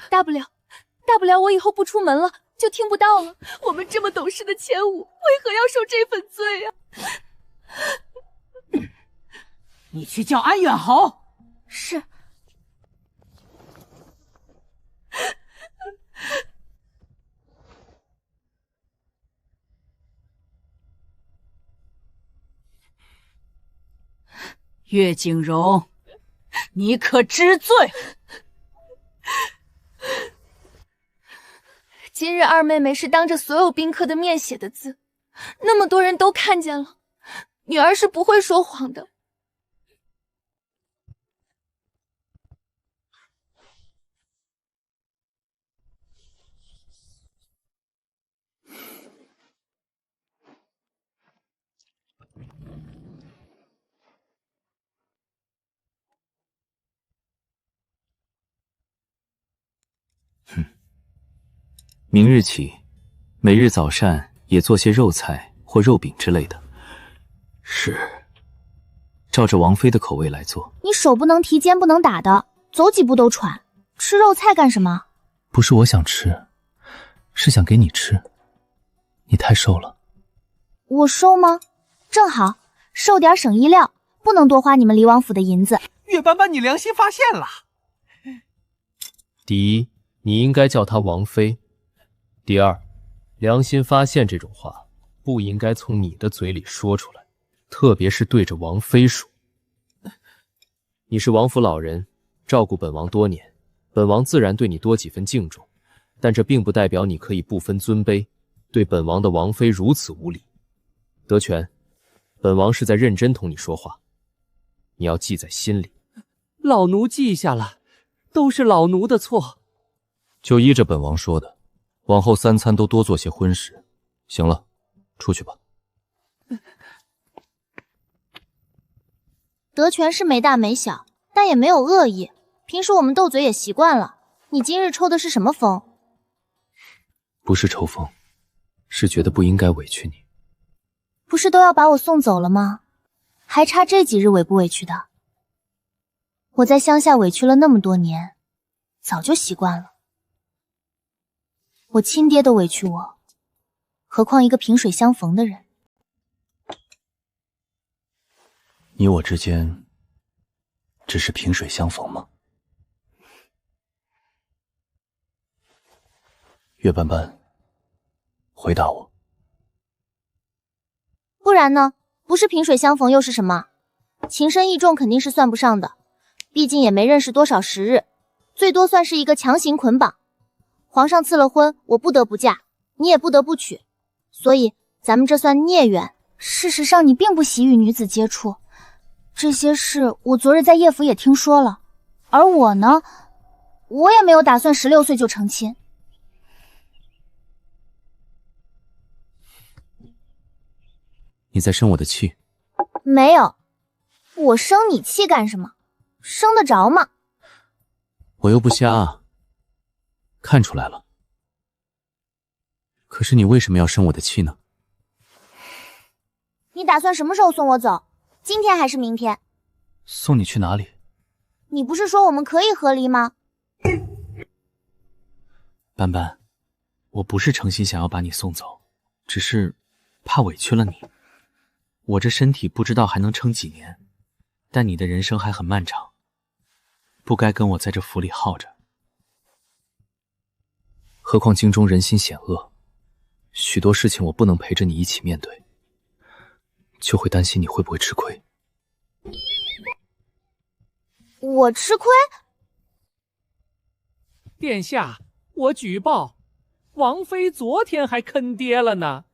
大不了我以后不出门了，就听不到了。我们这么懂事的千武，为何要受这份罪啊？你去叫安远侯。是。岳景荣，你可知罪？今日二妹妹是当着所有宾客的面写的字，那么多人都看见了，女儿是不会说谎的。明日起，每日早膳也做些肉菜或肉饼之类的。是，照着王妃的口味来做。你手不能提，肩不能打的，走几步都喘。吃肉菜干什么？不是我想吃，是想给你吃。你太瘦了。我瘦吗？正好，瘦点省衣料，不能多花你们离王府的银子。岳斑斑，你良心发现了。第一，你应该叫她王妃。第二，良心发现这种话不应该从你的嘴里说出来，特别是对着王妃说。你是王府老人，照顾本王多年，本王自然对你多几分敬重，但这并不代表你可以不分尊卑，对本王的王妃如此无礼。德全，本王是在认真同你说话。你要记在心里。老奴记下了，都是老奴的错。就依着本王说的，往后3餐都多做些荤食。行了，出去吧。德全是没大没小，但也没有恶意。平时我们斗嘴也习惯了。你今日抽的是什么风？不是抽风，是觉得不应该委屈你。不是都要把我送走了吗？还差这几日委不委屈的？我在乡下委屈了那么多年，早就习惯了。我亲爹都委屈我，何况一个萍水相逢的人。你我之间只是萍水相逢吗？岳斑斑，回答我。不然呢？不是萍水相逢又是什么？情深意重肯定是算不上的，毕竟也没认识多少时日，最多算是一个强行捆绑。皇上赐了婚，我不得不嫁，你也不得不娶，所以咱们这算孽缘。事实上，你并不喜与女子接触，这些事我昨日在叶府也听说了。而我呢，我也没有打算16岁就成亲。你在生我的气？没有，我生你气干什么？生得着吗？我又不瞎啊，看出来了。可是你为什么要生我的气呢？你打算什么时候送我走？今天还是明天？送你去哪里？你不是说我们可以和离吗？斑斑，我不是诚心想要把你送走，只是怕委屈了你。我这身体不知道还能撑几年，但你的人生还很漫长，不该跟我在这府里耗着。何况京中人心险恶，许多事情我不能陪着你一起面对，就会担心你会不会吃亏。我吃亏？殿下，我举报，王妃昨天还坑爹了呢，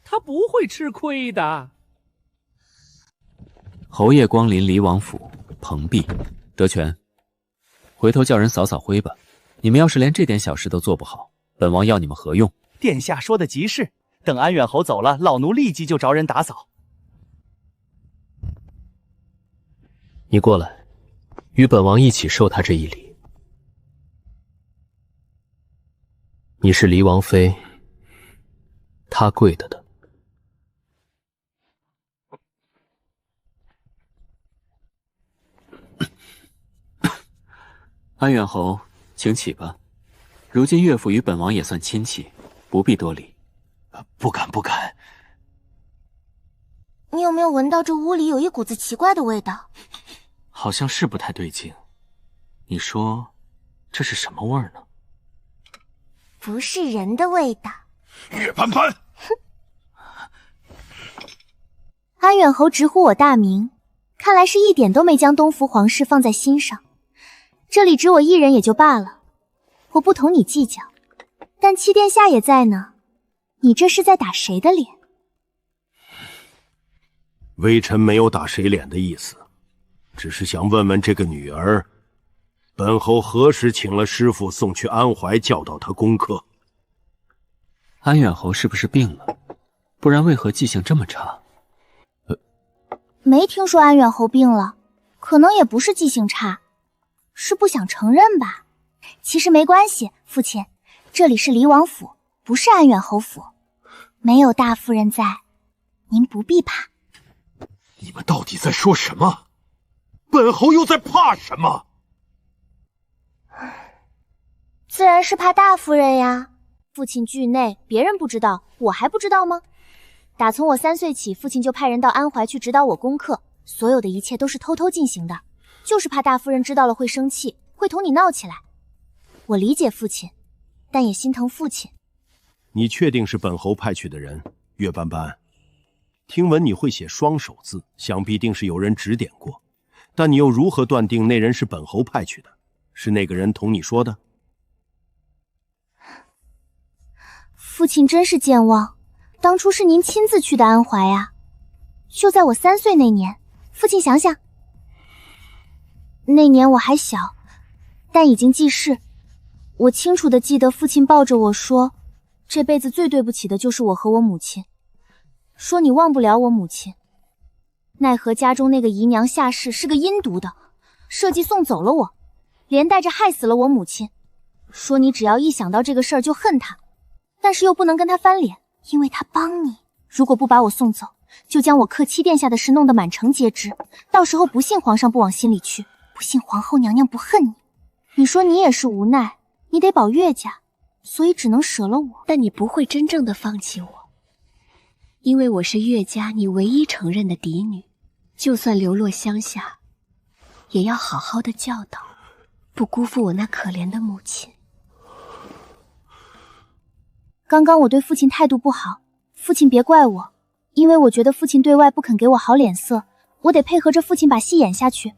她不会吃亏的。侯爷光临离王府，蓬荜。德全，回头叫人扫扫灰吧。你们要是连这点小事都做不好，本王要你们何用？殿下说的极是，等安远侯走了，老奴立即就找人打扫。你过来，与本王一起受他这一礼。你是离王妃，他跪的的。安远侯，请起吧。如今岳父与本王也算亲戚，不必多礼。不敢不敢。你有没有闻到这屋里有一股子奇怪的味道？好像是不太对劲。你说这是什么味儿呢？不是人的味道。岳斑斑，安远侯直呼我大名，看来是一点都没将东福皇室放在心上。这里只我一人也就罢了，我不同你计较，但七殿下也在呢，你这是在打谁的脸？微臣没有打谁脸的意思，只是想问问这个女儿，本侯何时请了师傅送去安怀教导她功课？安远侯是不是病了？不然为何记性这么差？没听说安远侯病了，可能也不是记性差，是不想承认吧。其实没关系，父亲，这里是离王府，不是安远侯府，没有大夫人在，您不必怕。你们到底在说什么？本侯又在怕什么？自然是怕大夫人呀。父亲惧内，别人不知道，我还不知道吗？打从我3岁起，父亲就派人到安怀去指导我功课，所有的一切都是偷偷进行的，就是怕大夫人知道了会生气，会同你闹起来。我理解父亲，但也心疼父亲。你确定是本侯派去的人？岳斑斑，听闻你会写双手字，想必定是有人指点过，但你又如何断定那人是本侯派去的？是那个人同你说的？父亲真是健忘，当初是您亲自去的安怀啊。就在我3岁那年，父亲想想。那年我还小，但已经记事。我清楚地记得父亲抱着我说，这辈子最对不起的就是我和我母亲，说你忘不了我母亲。奈何家中那个姨娘下世是个阴毒的，设计送走了我，连带着害死了我母亲。说你只要一想到这个事儿就恨她，但是又不能跟她翻脸，因为她帮你，如果不把我送走，就将我克妻殿下的事弄得满城皆知，到时候不信皇上不往心里去，不信皇后娘娘不恨你。你说你也是无奈，你得保岳家，所以只能舍了我。但你不会真正的放弃我，因为我是岳家你唯一承认的嫡女，就算流落乡下，也要好好的教导，不辜负我那可怜的母亲。刚刚我对父亲态度不好，父亲别怪我，因为我觉得父亲对外不肯给我好脸色，我得配合着父亲把戏演下去，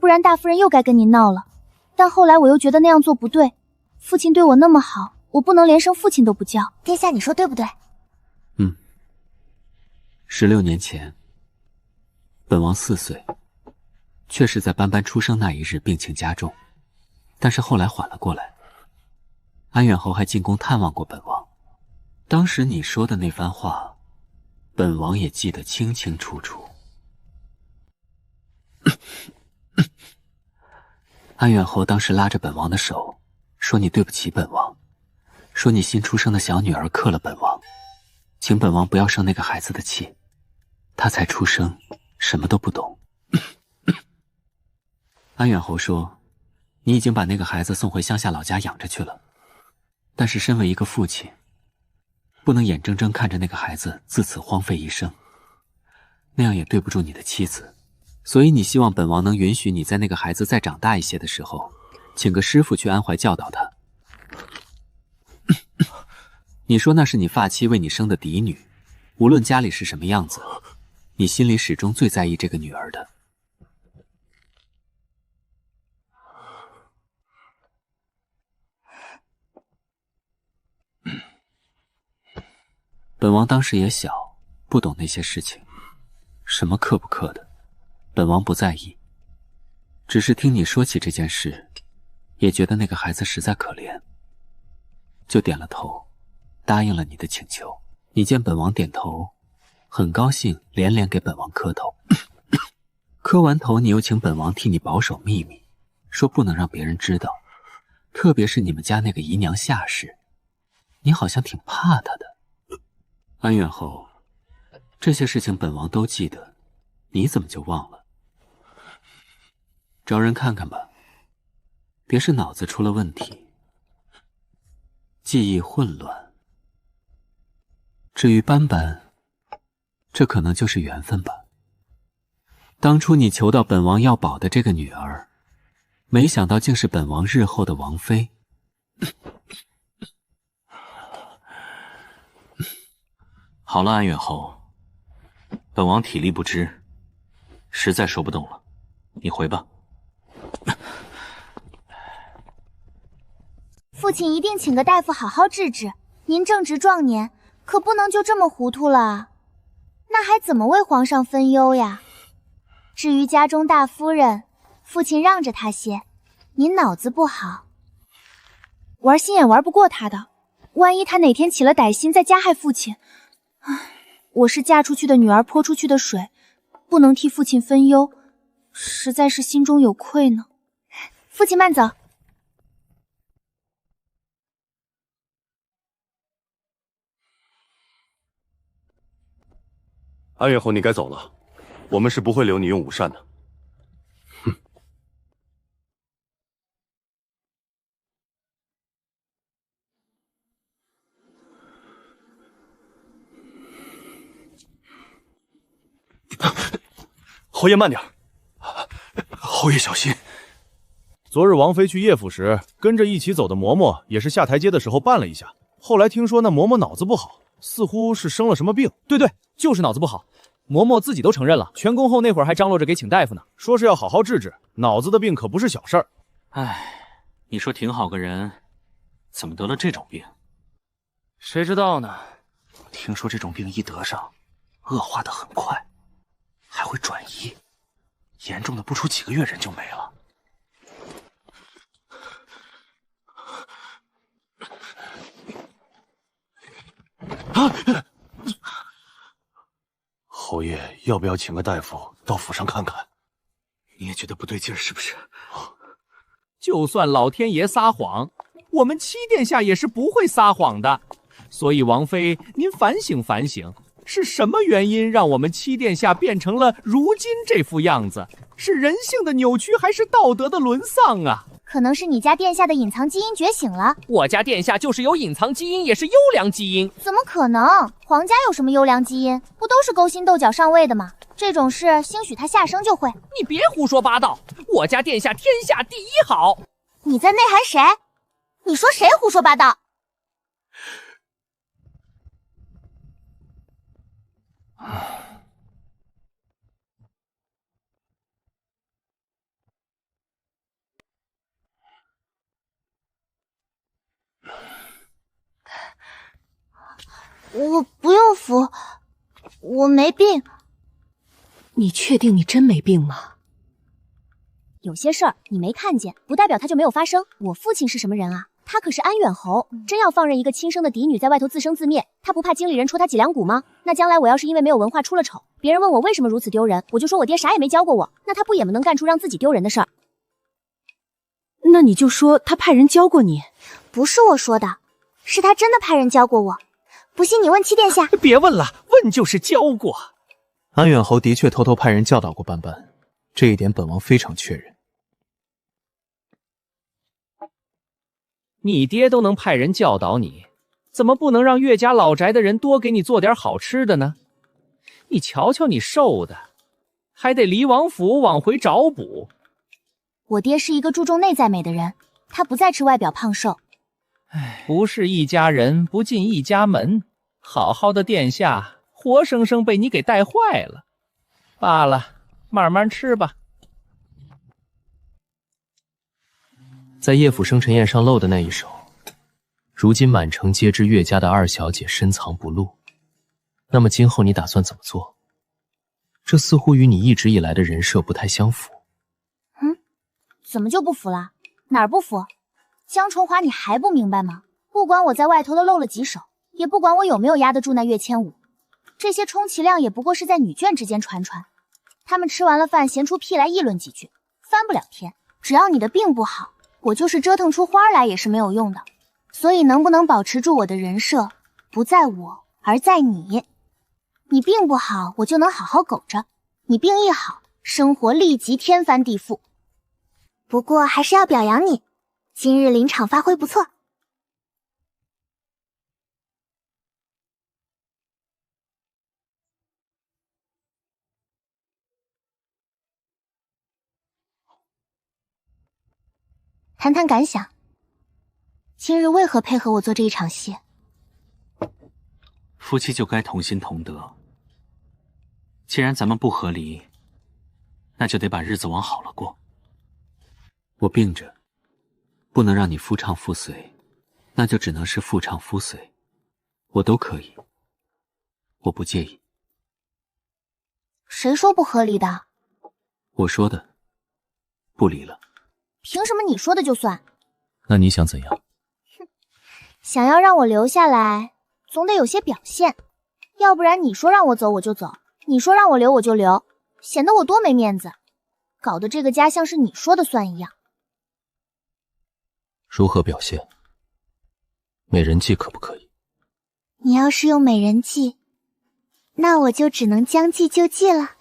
不然大夫人又该跟您闹了。但后来我又觉得那样做不对，父亲对我那么好，我不能连声父亲都不叫。殿下，你说对不对？16年前，本王4岁，确实在斑斑出生那一日病情加重，但是后来缓了过来。安远侯还进宫探望过本王，当时你说的那番话，本王也记得清清楚楚。安远侯当时拉着本王的手，说你对不起本王，说你新出生的小女儿克了本王，请本王不要生那个孩子的气。她才出生，什么都不懂。安远侯说，你已经把那个孩子送回乡下老家养着去了，但是身为一个父亲，不能眼睁睁看着那个孩子自此荒废一生，那样也对不住你的妻子。所以你希望本王能允许你在那个孩子再长大一些的时候，请个师傅去安怀教导他。你说那是你发妻为你生的嫡女，无论家里是什么样子，你心里始终最在意这个女儿的。本王当时也小，不懂那些事情，什么克不克的，本王不在意，只是听你说起这件事，也觉得那个孩子实在可怜，就点了头，答应了你的请求。你见本王点头，很高兴，连连给本王磕头。磕完头，你又请本王替你保守秘密，说不能让别人知道，特别是你们家那个姨娘下世，你好像挺怕她的。安远侯，这些事情本王都记得，你怎么就忘了？找人看看吧，别是脑子出了问题，记忆混乱。至于斑斑，这可能就是缘分吧。当初你求到本王要保的这个女儿，没想到竟是本王日后的王妃。好了，安远侯，本王体力不支，实在说不动了，你回吧。父亲一定请个大夫好好治治。您正值壮年，可不能就这么糊涂了啊！那还怎么为皇上分忧呀？至于家中大夫人，父亲让着她些。您脑子不好，玩心眼玩不过她的。万一她哪天起了歹心，再加害父亲，我是嫁出去的女儿泼出去的水，不能替父亲分忧，实在是心中有愧呢。父亲慢走。安远侯，你该走了，我们是不会留你用午膳的。哼！侯爷慢点，侯爷小心。昨日王妃去叶府时，跟着一起走的嬷嬷也是下台阶的时候绊了一下，后来听说那嬷嬷脑子不好，似乎是生了什么病。对，就是脑子不好。嬷嬷自己都承认了，全宫后那会儿还张罗着给请大夫呢，说是要好好治治。脑子的病可不是小事儿。唉，你说挺好个人，怎么得了这种病？谁知道呢？听说这种病一得上，恶化的很快，还会转移，严重的不出几个月人就没了。侯爷，要不要请个大夫到府上看看？你也觉得不对劲儿是不是？就算老天爷撒谎，我们七殿下也是不会撒谎的。所以王妃，您反省反省，是什么原因让我们七殿下变成了如今这副样子？是人性的扭曲，还是道德的沦丧啊？可能是你家殿下的隐藏基因觉醒了。我家殿下就是有隐藏基因，也是优良基因。怎么可能？皇家有什么优良基因？不都是勾心斗角上位的吗？这种事兴许他下生就会。你别胡说八道，我家殿下天下第一好。你在内涵谁？你说谁胡说八道？我不用服，我没病。你确定你真没病吗？有些事儿你没看见，不代表它就没有发生。我父亲是什么人啊？他可是安远侯，真要放任一个亲生的嫡女在外头自生自灭，他不怕经理人戳他脊梁骨吗？那将来我要是因为没有文化出了丑，别人问我为什么如此丢人，我就说我爹啥也没教过我，那他不也能干出让自己丢人的事儿？那你就说他派人教过你。不是我说的，是他真的派人教过我。不信你问七殿下。别问了，问就是教过。安远侯的确偷偷派人教导过斑斑，这一点本王非常确认。你爹都能派人教导你，怎么不能让岳家老宅的人多给你做点好吃的呢？你瞧瞧你瘦的，还得离王府往回找补。我爹是一个注重内在美的人，他不再吃外表胖瘦。不是一家人不进一家门，好好的殿下活生生被你给带坏了。罢了，慢慢吃吧。在叶府生辰宴上露的那一手，如今满城皆知岳家的二小姐深藏不露。那么今后你打算怎么做？这似乎与你一直以来的人设不太相符。怎么就不服了？哪儿不服？江崇华，你还不明白吗？不管我在外头的露了几手，也不管我有没有压得住那岳千舞，这些充其量也不过是在女眷之间传传。他们吃完了饭，闲出屁来议论几句，翻不了天。只要你的病不好，我就是折腾出花来也是没有用的。所以能不能保持住我的人设，不在我，而在你。你病不好，我就能好好苟着；你病一好，生活立即天翻地覆。不过还是要表扬你，今日临场发挥不错。谈谈感想，今日为何配合我做这一场戏？夫妻就该同心同德。既然咱们不和离，那就得把日子往好了过。我病着，不能让你夫唱妇随，那就只能是妇唱夫随，我都可以，我不介意。谁说不合理的？我说的，不离了。凭什么你说的就算？那你想怎样？想要让我留下来，总得有些表现，要不然你说让我走我就走，你说让我留我就留，显得我多没面子，搞得这个家像是你说的算一样。如何表现？美人计可不可以？你要是用美人计，那我就只能将计就计了。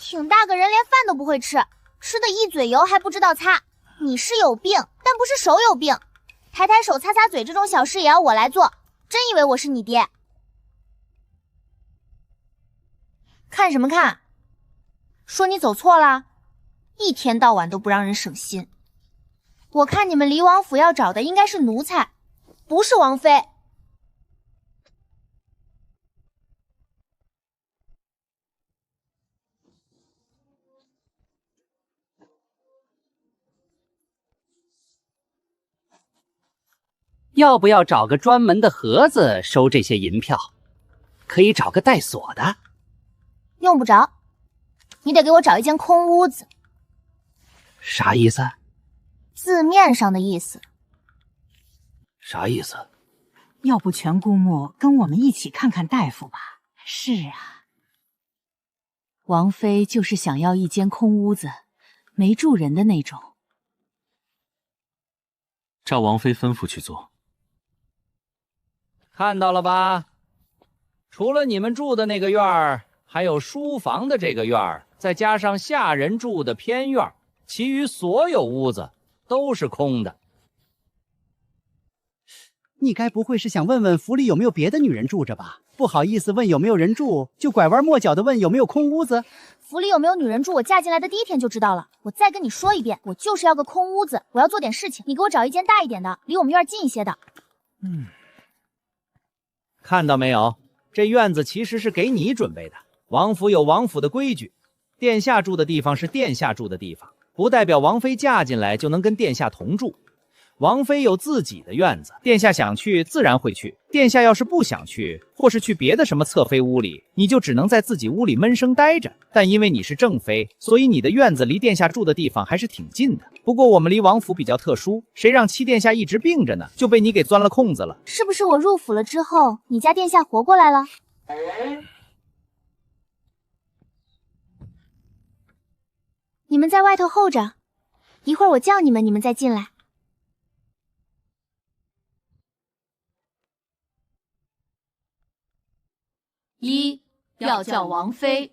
挺大个人连饭都不会吃，吃的一嘴油还不知道擦。你是有病，但不是手有病。抬抬手擦擦嘴这种小事也要我来做，真以为我是你爹？看什么看？说你走错了，一天到晚都不让人省心。我看你们离王府要找的应该是奴才，不是王妃。要不要找个专门的盒子收这些银票？可以找个带锁的。用不着，你得给我找一间空屋子。啥意思？字面上的意思。啥意思？要不全姑母跟我们一起看看大夫吧？是啊，王妃就是想要一间空屋子，没住人的那种。照王妃吩咐去做。看到了吧？除了你们住的那个院儿，还有书房的这个院儿，再加上下人住的偏院，其余所有屋子都是空的。你该不会是想问问府里有没有别的女人住着吧？不好意思问有没有人住，就拐弯抹角的问有没有空屋子。府里有没有女人住，我嫁进来的第一天就知道了。我再跟你说一遍，我就是要个空屋子，我要做点事情，你给我找一间大一点的，离我们院近一些的。看到没有？这院子其实是给你准备的。王府有王府的规矩，殿下住的地方是殿下住的地方，不代表王妃嫁进来就能跟殿下同住。王妃有自己的院子，殿下想去自然会去，殿下要是不想去，或是去别的什么侧妃屋里，你就只能在自己屋里闷声待着。但因为你是正妃，所以你的院子离殿下住的地方还是挺近的。不过我们离王府比较特殊，谁让七殿下一直病着呢，就被你给钻了空子了。是不是我入府了之后，你家殿下活过来了？你们在外头候着，一会儿我叫你们，你们再进来。一要叫王妃，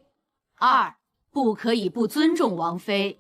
二不可以不尊重王妃。